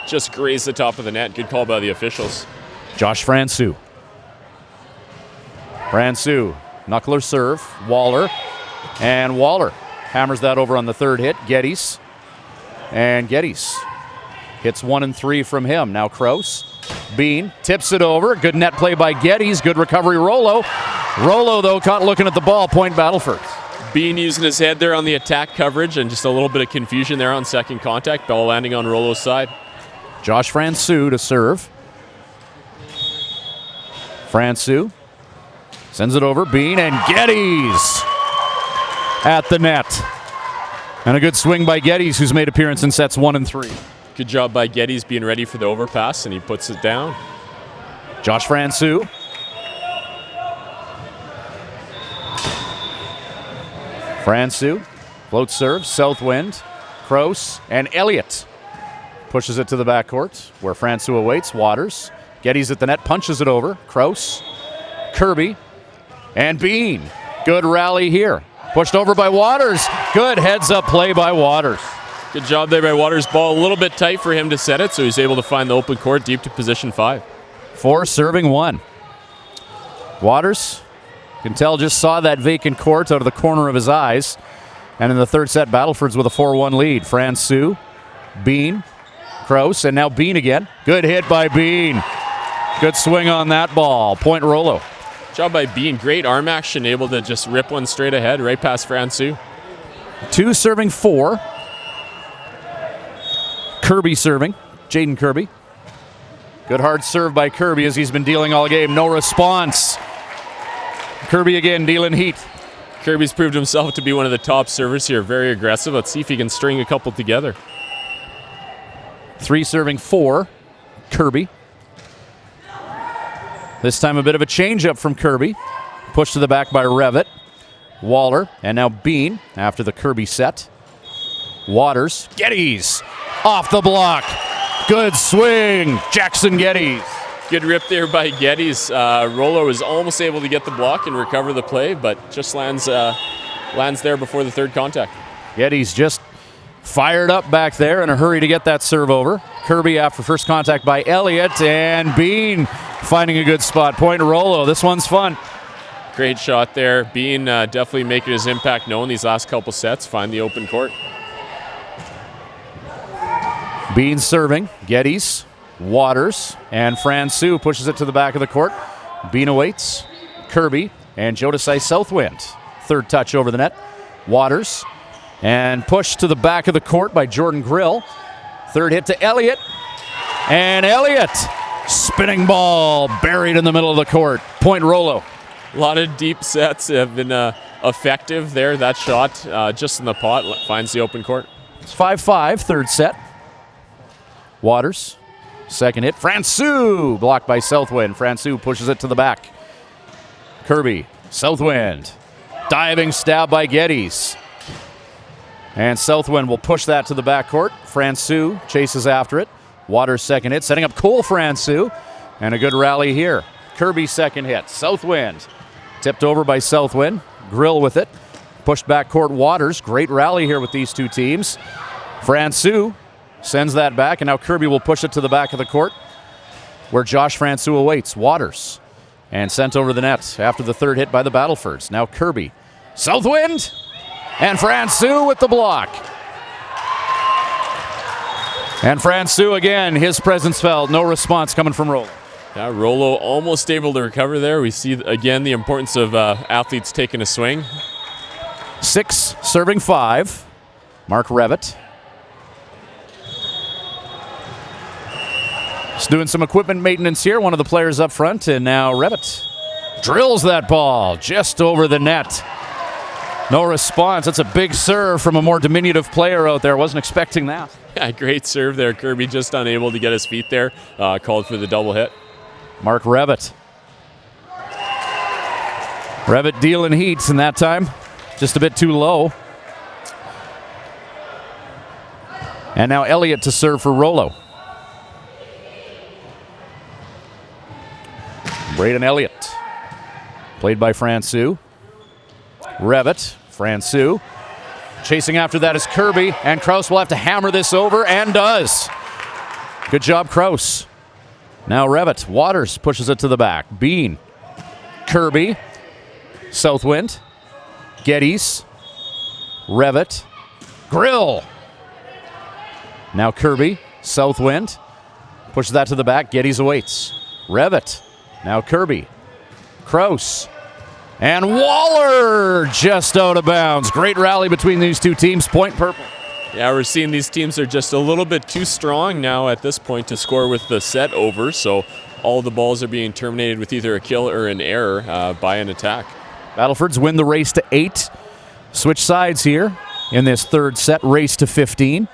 Speaker 2: just graze the top of the net. Good call by the officials.
Speaker 1: Josh Francouz. Francouz, knuckler serve, Waller, and Waller hammers that over on the third hit. Geddes, and Geddes hits 1 and 3 from him. Now Kraus, Bean tips it over. Good net play by Geddes. Good recovery, Rouleau. Rouleau, though, caught looking at the ball. Point Battleford.
Speaker 2: Bean using his head there on the attack coverage and just a little bit of confusion there on second contact. Ball landing on Rouleau's side.
Speaker 1: Josh Francouz to serve. Francouz sends it over. Bean and Geddes at the net. And a good swing by Geddes, who's made appearance in sets 1 and 3.
Speaker 2: Good job by Geddes being ready for the overpass, and he puts it down.
Speaker 1: Josh Francouz. Francouz Float serve, Southwind, Kroos, and Elliott. Pushes it to the backcourt where Francois waits. Waters. Geddes at the net, punches it over. Kroos, Kirby, and Bean. Good rally here. Pushed over by Waters. Good heads-up play by Waters.
Speaker 2: Good job there by Waters. Ball a little bit tight for him to set it, so he's able to find the open court deep to position 5.
Speaker 1: 4 serving 1. Waters, you can tell, just saw that vacant court out of the corner of his eyes. And in the third set, Battleford's with a 4-1 lead. Francois, Bean, Kroos, and now Bean again. Good hit by Bean. Good swing on that ball. Point Rouleau.
Speaker 2: Job by Bean. Great arm action, able to just rip one straight ahead, right past Francois.
Speaker 1: 2 serving 4. Kirby serving. Jaden Kirby. Good hard serve by Kirby as he's been dealing all game. No response. Kirby again dealing heat.
Speaker 2: Kirby's proved himself to be one of the top servers here. Very aggressive. Let's see if he can string a couple together.
Speaker 1: 3 serving 4. Kirby. This time a bit of a change-up from Kirby. Pushed to the back by Revitt. Waller, and now Bean after the Kirby set. Waters. Geddes off the block. Good swing. Jackson Geddes.
Speaker 2: Good rip there by Geddes. Rouleau was almost able to get the block and recover the play, but just lands there before the third contact.
Speaker 1: Geddes just fired up back there in a hurry to get that serve over. Kirby after first contact by Elliott, and Bean finding a good spot. Point Rouleau. This one's fun.
Speaker 2: Great shot there. Bean definitely making his impact known these last couple sets. Find the open court.
Speaker 1: Bean serving. Geddes. Waters, and Francois pushes it to the back of the court. Bean awaits. Kirby and Jodasai Southwind. Third touch over the net. Waters, and pushed to the back of the court by Jordan Grill. Third hit to Elliott, and Elliott, spinning ball buried in the middle of the court. Point Rouleau.
Speaker 2: A lot of deep sets have been effective there. That shot just in the pot finds the open court.
Speaker 1: It's 5-5, third set. Waters. Second hit, Francois, blocked by Southwind. Francois pushes it to the back. Kirby, Southwind, diving stab by Geddes. And Southwind will push that to the backcourt. Francois chases after it. Waters' second hit, setting up Cole Francois. And a good rally here. Kirby's second hit, Southwind. Tipped over by Southwind. Grill with it. Pushed backcourt Waters. Great rally here with these two teams. Francois sends that back, and now Kirby will push it to the back of the court where Josh Francois awaits. Waters, and sent over the net after the third hit by the Battlefords. Now Kirby. Southwind, and Francois with the block. And Francois again, his presence felt. No response coming from Rouleau.
Speaker 2: Yeah, Rouleau almost able to recover there. We see again the importance of athletes taking a swing.
Speaker 1: 6 serving 5. Mark Revitt. Just doing some equipment maintenance here. One of the players up front, and now Revitt drills that ball just over the net. No response. That's a big serve from a more diminutive player out there. Wasn't expecting that.
Speaker 2: Yeah, great serve there. Kirby just unable to get his feet there. Called for the double hit.
Speaker 1: Mark Revitt. Revitt dealing heat, and that time just a bit too low. And now Elliott to serve for Rouleau. Braden Elliott, played by Francois. Revitt, Francois. Chasing after that is Kirby, and Kroos will have to hammer this over, and does. Good job, Kroos. Now Revitt. Waters pushes it to the back. Bean. Kirby. Southwind. Geddes. Revitt. Grill. Now Kirby. Southwind. Pushes that to the back. Geddes awaits. Revitt. Now Kirby. Kroos. And Waller just out of bounds. Great rally between these two teams. Point purple.
Speaker 2: Yeah, we're seeing these teams are just a little bit too strong now at this point to score with the set over. So all the balls are being terminated with either a kill or an error by an attack.
Speaker 1: Battlefords win the race to 8. Switch sides here in this third set. Race to 15.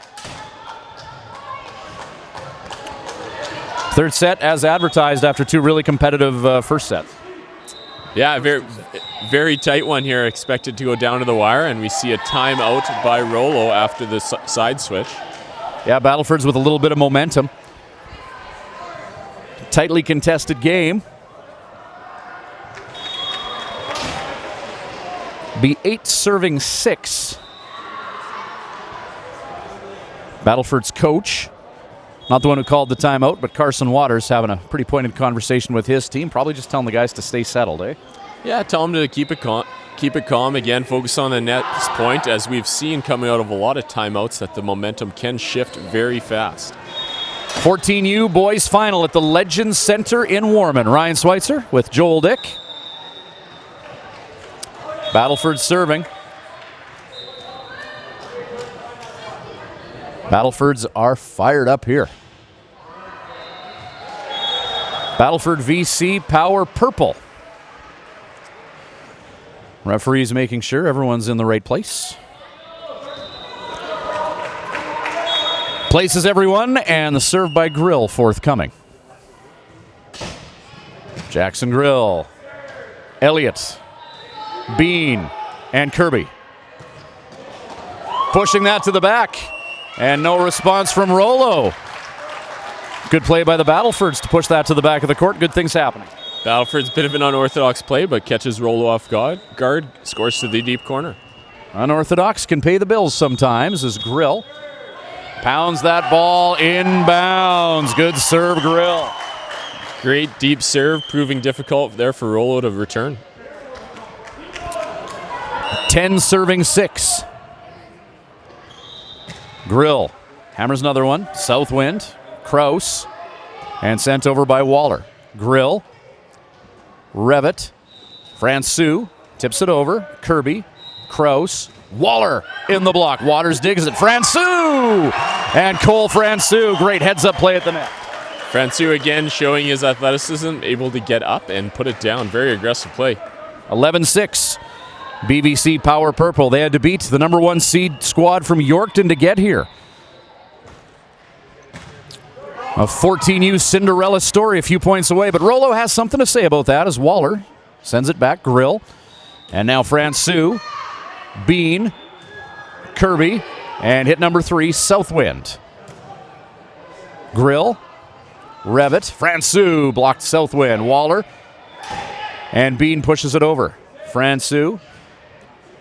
Speaker 1: Third set as advertised after 2 really competitive first sets.
Speaker 2: Yeah, very, very tight one here. Expected to go down to the wire, and we see a timeout by Rouleau after the side switch.
Speaker 1: Yeah, Battleford's with a little bit of momentum. Tightly contested game. Be 8 serving 6. Battleford's coach, not the one who called the timeout, but Carson Waters, having a pretty pointed conversation with his team. Probably just telling the guys to stay settled, eh?
Speaker 2: Yeah, tell them to keep it calm. Again, focus on the next point, as we've seen coming out of a lot of timeouts that the momentum can shift very fast.
Speaker 1: 14U boys final at the Legends Center in Warman. Ryan Schweitzer with Joel Dick. Battleford serving. Battlefords are fired up here. Battleford VC Power Purple. Referees making sure everyone's in the right place. Places everyone, and the serve by Grill forthcoming. Jackson Grill, Elliott, Bean, and Kirby. Pushing that to the back, and no response from Rouleau. Good play by the Battlefords to push that to the back of the court. Good things happening.
Speaker 2: Battleford's a bit of an unorthodox play, but catches Rouleau off guard, scores to the deep corner.
Speaker 1: Unorthodox can pay the bills sometimes as Grill pounds that ball inbounds. Good serve, Grill.
Speaker 2: Great deep serve, proving difficult there for Rouleau to return.
Speaker 1: 10 serving 6. Grill hammers another one. Southwind, Kraus, and sent over by Waller. Grill, Revitt, Francouz, tips it over. Kirby, Kraus, Waller in the block. Waters digs it. Francouz! And Cole Francouz. Great heads-up play at the net.
Speaker 2: Francouz again showing his athleticism, able to get up and put it down. Very aggressive play.
Speaker 1: 11-6. BVC Power Purple. They had to beat the number 1 seed squad from Yorkton to get here. A 14U Cinderella story a few points away, but Rouleau has something to say about that as Waller sends it back. Grill. And now Francouz, Bean, Kirby, and hit number 3, Southwind. Grill, Revitt, Francouz blocked Southwind. Waller, and Bean pushes it over. Francouz,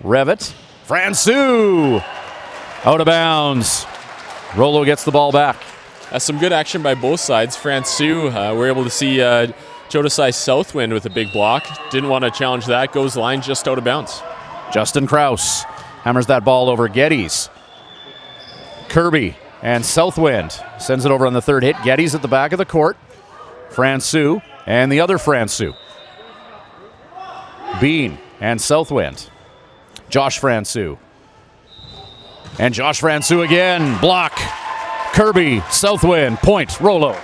Speaker 1: Revitt, Francouz, out of bounds. Rouleau gets the ball back.
Speaker 2: That's some good action by both sides. Francouz, we're able to see Jodasai Southwind with a big block. Didn't want to challenge that. Goes line just out of bounds.
Speaker 1: Justin Kraus hammers that ball over Geddes. Kirby and Southwind sends it over on the third hit. Geddes at the back of the court. Francouz and the other Francouz. Bean and Southwind. Josh Francouz. And Josh Francouz again. Block. Kirby, Southwind, point, Rouleau.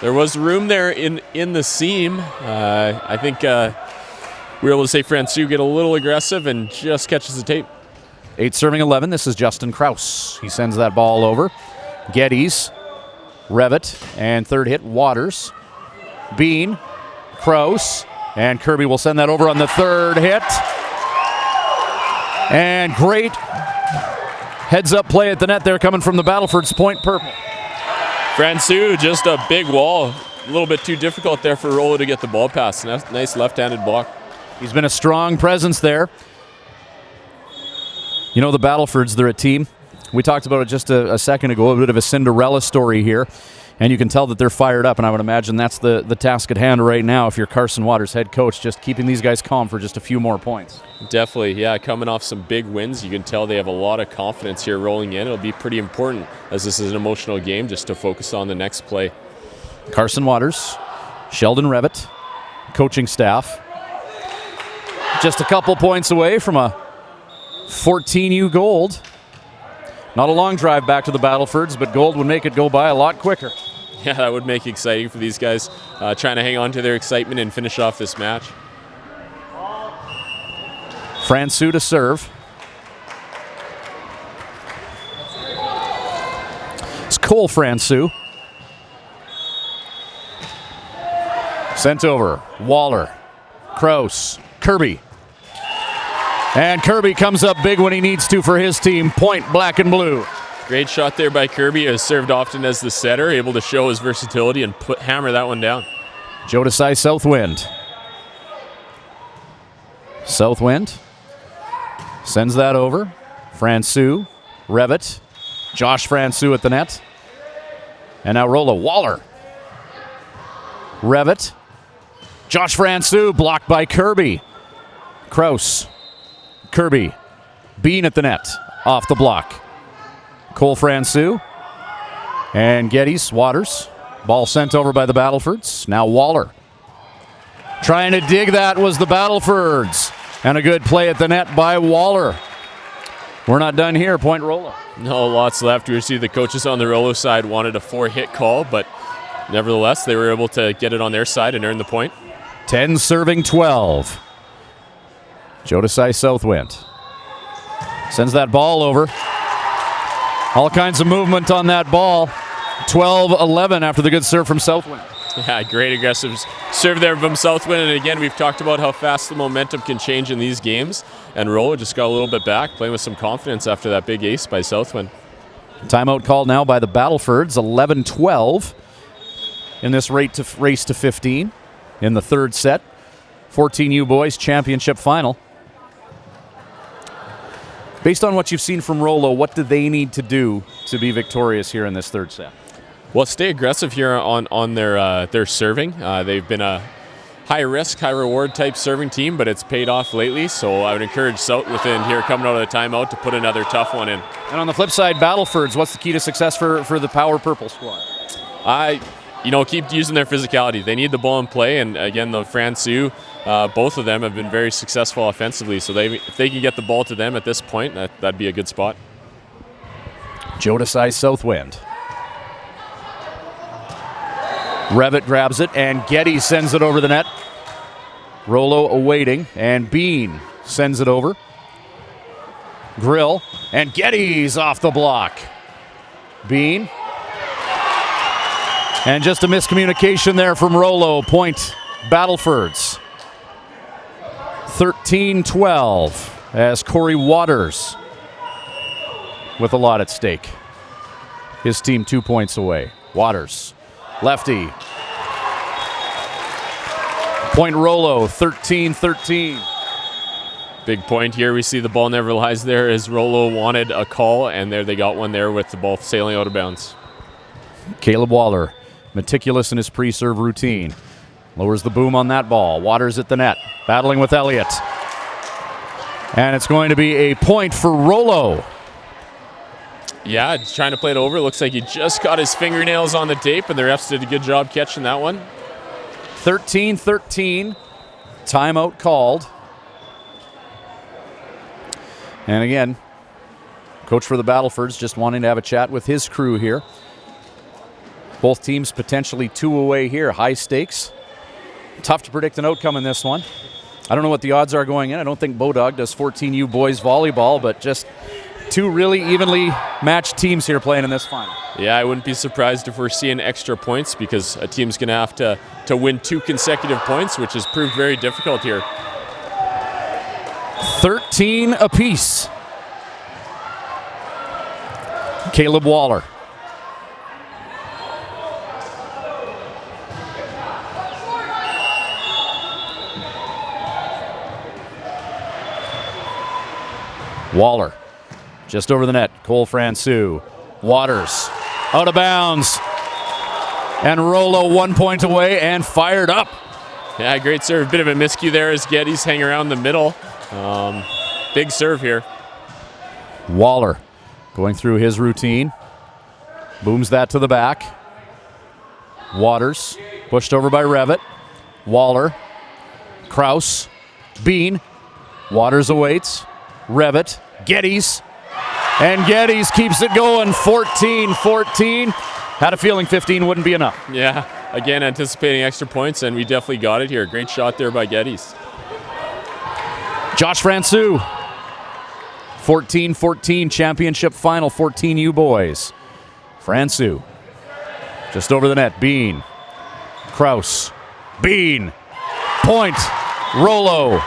Speaker 2: There was room there in the seam. I think we were able to say Francouz get a little aggressive and just catches the tape.
Speaker 1: 8 serving 11. This is Justin Kraus. He sends that ball over. Geddes, Revitt, and third hit, Waters. Bean, Kraus, and Kirby will send that over on the third hit. And great heads-up play at the net there coming from the Battleford's point purple.
Speaker 2: Francouz, just a big wall. A little bit too difficult there for Rouleau to get the ball past. Nice left-handed block.
Speaker 1: He's been a strong presence there. You know the Battlefords, they're a team. We talked about it just a second ago, a bit of a Cinderella story here. And you can tell that they're fired up, and I would imagine that's the task at hand right now if you're Carson Waters, head coach, just keeping these guys calm for just a few more points.
Speaker 2: Definitely, yeah, coming off some big wins. You can tell they have a lot of confidence here rolling in. It'll be pretty important, as this is an emotional game, just to focus on the next play.
Speaker 1: Carson Waters, Sheldon Revitt, coaching staff. Just a couple points away from a 14U gold. Not a long drive back to the Battlefords, but gold would make it go by a lot quicker.
Speaker 2: Yeah, that would make it exciting for these guys, trying to hang on to their excitement and finish off this match.
Speaker 1: Francouz to serve. It's Cole Francouz. Sent over. Waller. Kraus. Kirby. And Kirby comes up big when he needs to for his team. Point, black and blue.
Speaker 2: Great shot there by Kirby, has served often as the setter, able to show his versatility and hammer that one down.
Speaker 1: Jodasai Southwind. Southwind sends that over. Francouz, Revitt, Josh Francouz at the net. And now Rouleau. Waller. Revitt. Josh Francouz blocked by Kirby. Kraus. Kirby. Bean at the net. Off the block. Cole Francouz. And Geddes. Waters. Ball sent over by the Battlefords. Now Waller. Trying to dig that was the Battlefords. And a good play at the net by Waller. We're not done here. Point Rouleau.
Speaker 2: No, lots left. We see the coaches on the Rouleau side wanted a 4-hit call, but nevertheless, they were able to get it on their side and earn the point.
Speaker 1: 10 serving 12. Jodasai Southwind sends that ball over. All kinds of movement on that ball. 12-11 after the good serve from Southwind.
Speaker 2: Yeah, great aggressive serve there from Southwind. And again, we've talked about how fast the momentum can change in these games. And Rouleau just got a little bit back, playing with some confidence after that big ace by Southwind.
Speaker 1: Timeout called now by the Battlefords. 11-12 in this race to 15 in the third set. 14U boys championship final. Based on what you've seen from Rouleau, what do they need to do to be victorious here in this third set?
Speaker 2: Well, stay aggressive here on their serving. They've been a high-risk, high-reward type serving team, but it's paid off lately. So I would encourage Southwind here coming out of the timeout to put another tough one in.
Speaker 1: And on the flip side, Battlefords, what's the key to success for the Power Purple squad?
Speaker 2: Keep using their physicality. They need the ball in play, and again, the Francouz, both of them have been very successful offensively. So if they can get the ball to them at this point, that'd be a good spot.
Speaker 1: Jodasai Southwind. Revitt grabs it, and Geddes sends it over the net. Rouleau awaiting, and Bean sends it over. Grill, and Geddes off the block. Bean. And just a miscommunication there from Rouleau. Point, Battlefords. 13-12 as Corey Waters with a lot at stake. His team 2 points away. Waters. Lefty. Point Rouleau, 13-13.
Speaker 2: Big point here. We see the ball never lies there as Rouleau wanted a call, and there they got one there with the ball sailing out of bounds.
Speaker 1: Caleb Waller, meticulous in his pre-serve routine. Lowers the boom on that ball. Waters at the net, battling with Elliott. And it's going to be a point for Rouleau.
Speaker 2: Yeah, trying to play it over. Looks like he just got his fingernails on the tape, and the refs did a good job catching that one.
Speaker 1: 13-13. Timeout called. And again, coach for the Battlefords just wanting to have a chat with his crew here. Both teams potentially 2 away here. High stakes. Tough to predict an outcome in this one. I don't know what the odds are going in. I don't think Bodog does 14U boys volleyball, but just 2 really evenly matched teams here playing in this final.
Speaker 2: Yeah, I wouldn't be surprised if we're seeing extra points because a team's going to have to win 2 consecutive points, which has proved very difficult here.
Speaker 1: 13 apiece. Caleb Waller. Waller. Just over the net. Cole Francouz. Waters. Out of bounds. And Rouleau 1 point away and fired up.
Speaker 2: Yeah, great serve. Bit of a miscue there as Geddes hang around the middle. Big serve here.
Speaker 1: Waller going through his routine. Booms that to the back. Waters pushed over by Revitt. Waller. Kraus. Bean. Waters awaits. Revitt. Geddes. And Geddes keeps it going. 14-14. Had a feeling 15 wouldn't be enough.
Speaker 2: Yeah, again, anticipating extra points, and we definitely got it here. Great shot there by Geddes.
Speaker 1: Josh Francouz. 14-14 championship final, 14U boys. Francouz. Just over the net. Bean. Kraus. Bean. Point. Rouleau,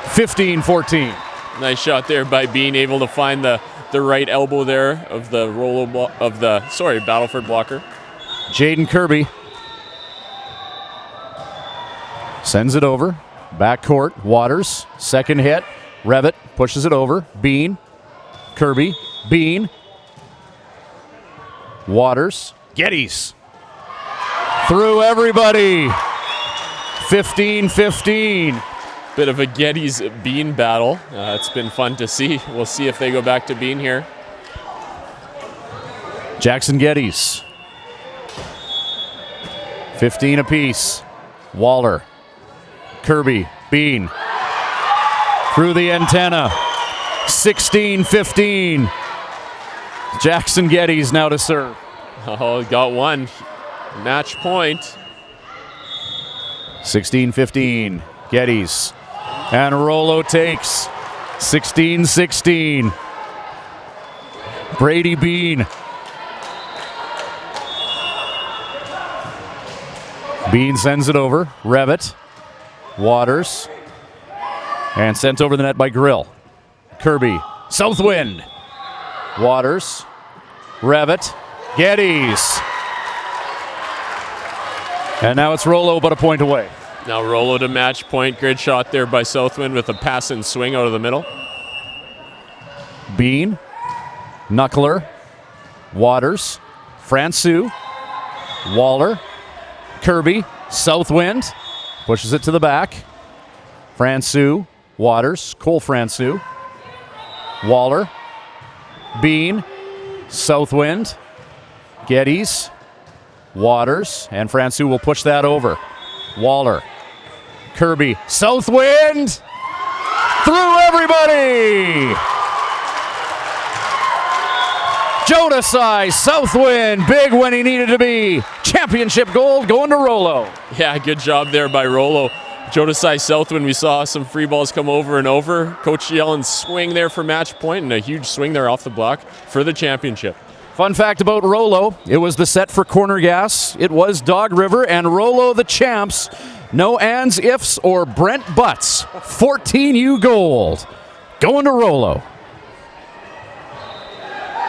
Speaker 1: 15-14.
Speaker 2: Nice shot there by being able to find the right elbow there of the Battleford blocker.
Speaker 1: Jaden Kirby sends it over. Backcourt, Waters, second hit. Revitt pushes it over. Bean, Kirby, Bean, Waters, Geddes. Through everybody. 15-15.
Speaker 2: Bit of a Geddes Bean battle. It's been fun to see. We'll see if they go back to Bean here.
Speaker 1: Jackson Geddes. 15 apiece. Waller, Kirby, Bean. Through the antenna. 16-15. Jackson Geddes now to serve.
Speaker 2: Oh, got one. Match point.
Speaker 1: 16-15. Geddes. And Rouleau takes. 16-16. Brady Bean. Bean sends it over. Revitt. Waters. And sent over the net by Grill. Kirby. Southwind. Waters. Revitt. Geddes. And now it's Rouleau, but a point away.
Speaker 2: Now Rouleau to match point. Great shot there by Southwind with a pass and swing out of the middle.
Speaker 1: Bean. Knuckler. Waters. Francouz. Waller. Kirby. Southwind. Pushes it to the back. Francouz. Waters. Cole Francouz. Waller. Bean. Southwind. Geddes. Waters. And Francouz will push that over. Waller. Kirby. Southwind. Through everybody. Jodasai Southwind. Big when he needed to be. Championship gold going to Rouleau.
Speaker 2: Yeah, good job there by Rouleau. Jodasai Southwind, we saw some free balls come over and over. Coach yelling swing there for match point, and a huge swing there off the block for the championship.
Speaker 1: Fun fact about Rouleau, it was the set for Corner Gas. It was Dog River and Rouleau the champs. No ands, ifs, or Brent Butts. 14U gold. Going to Rouleau.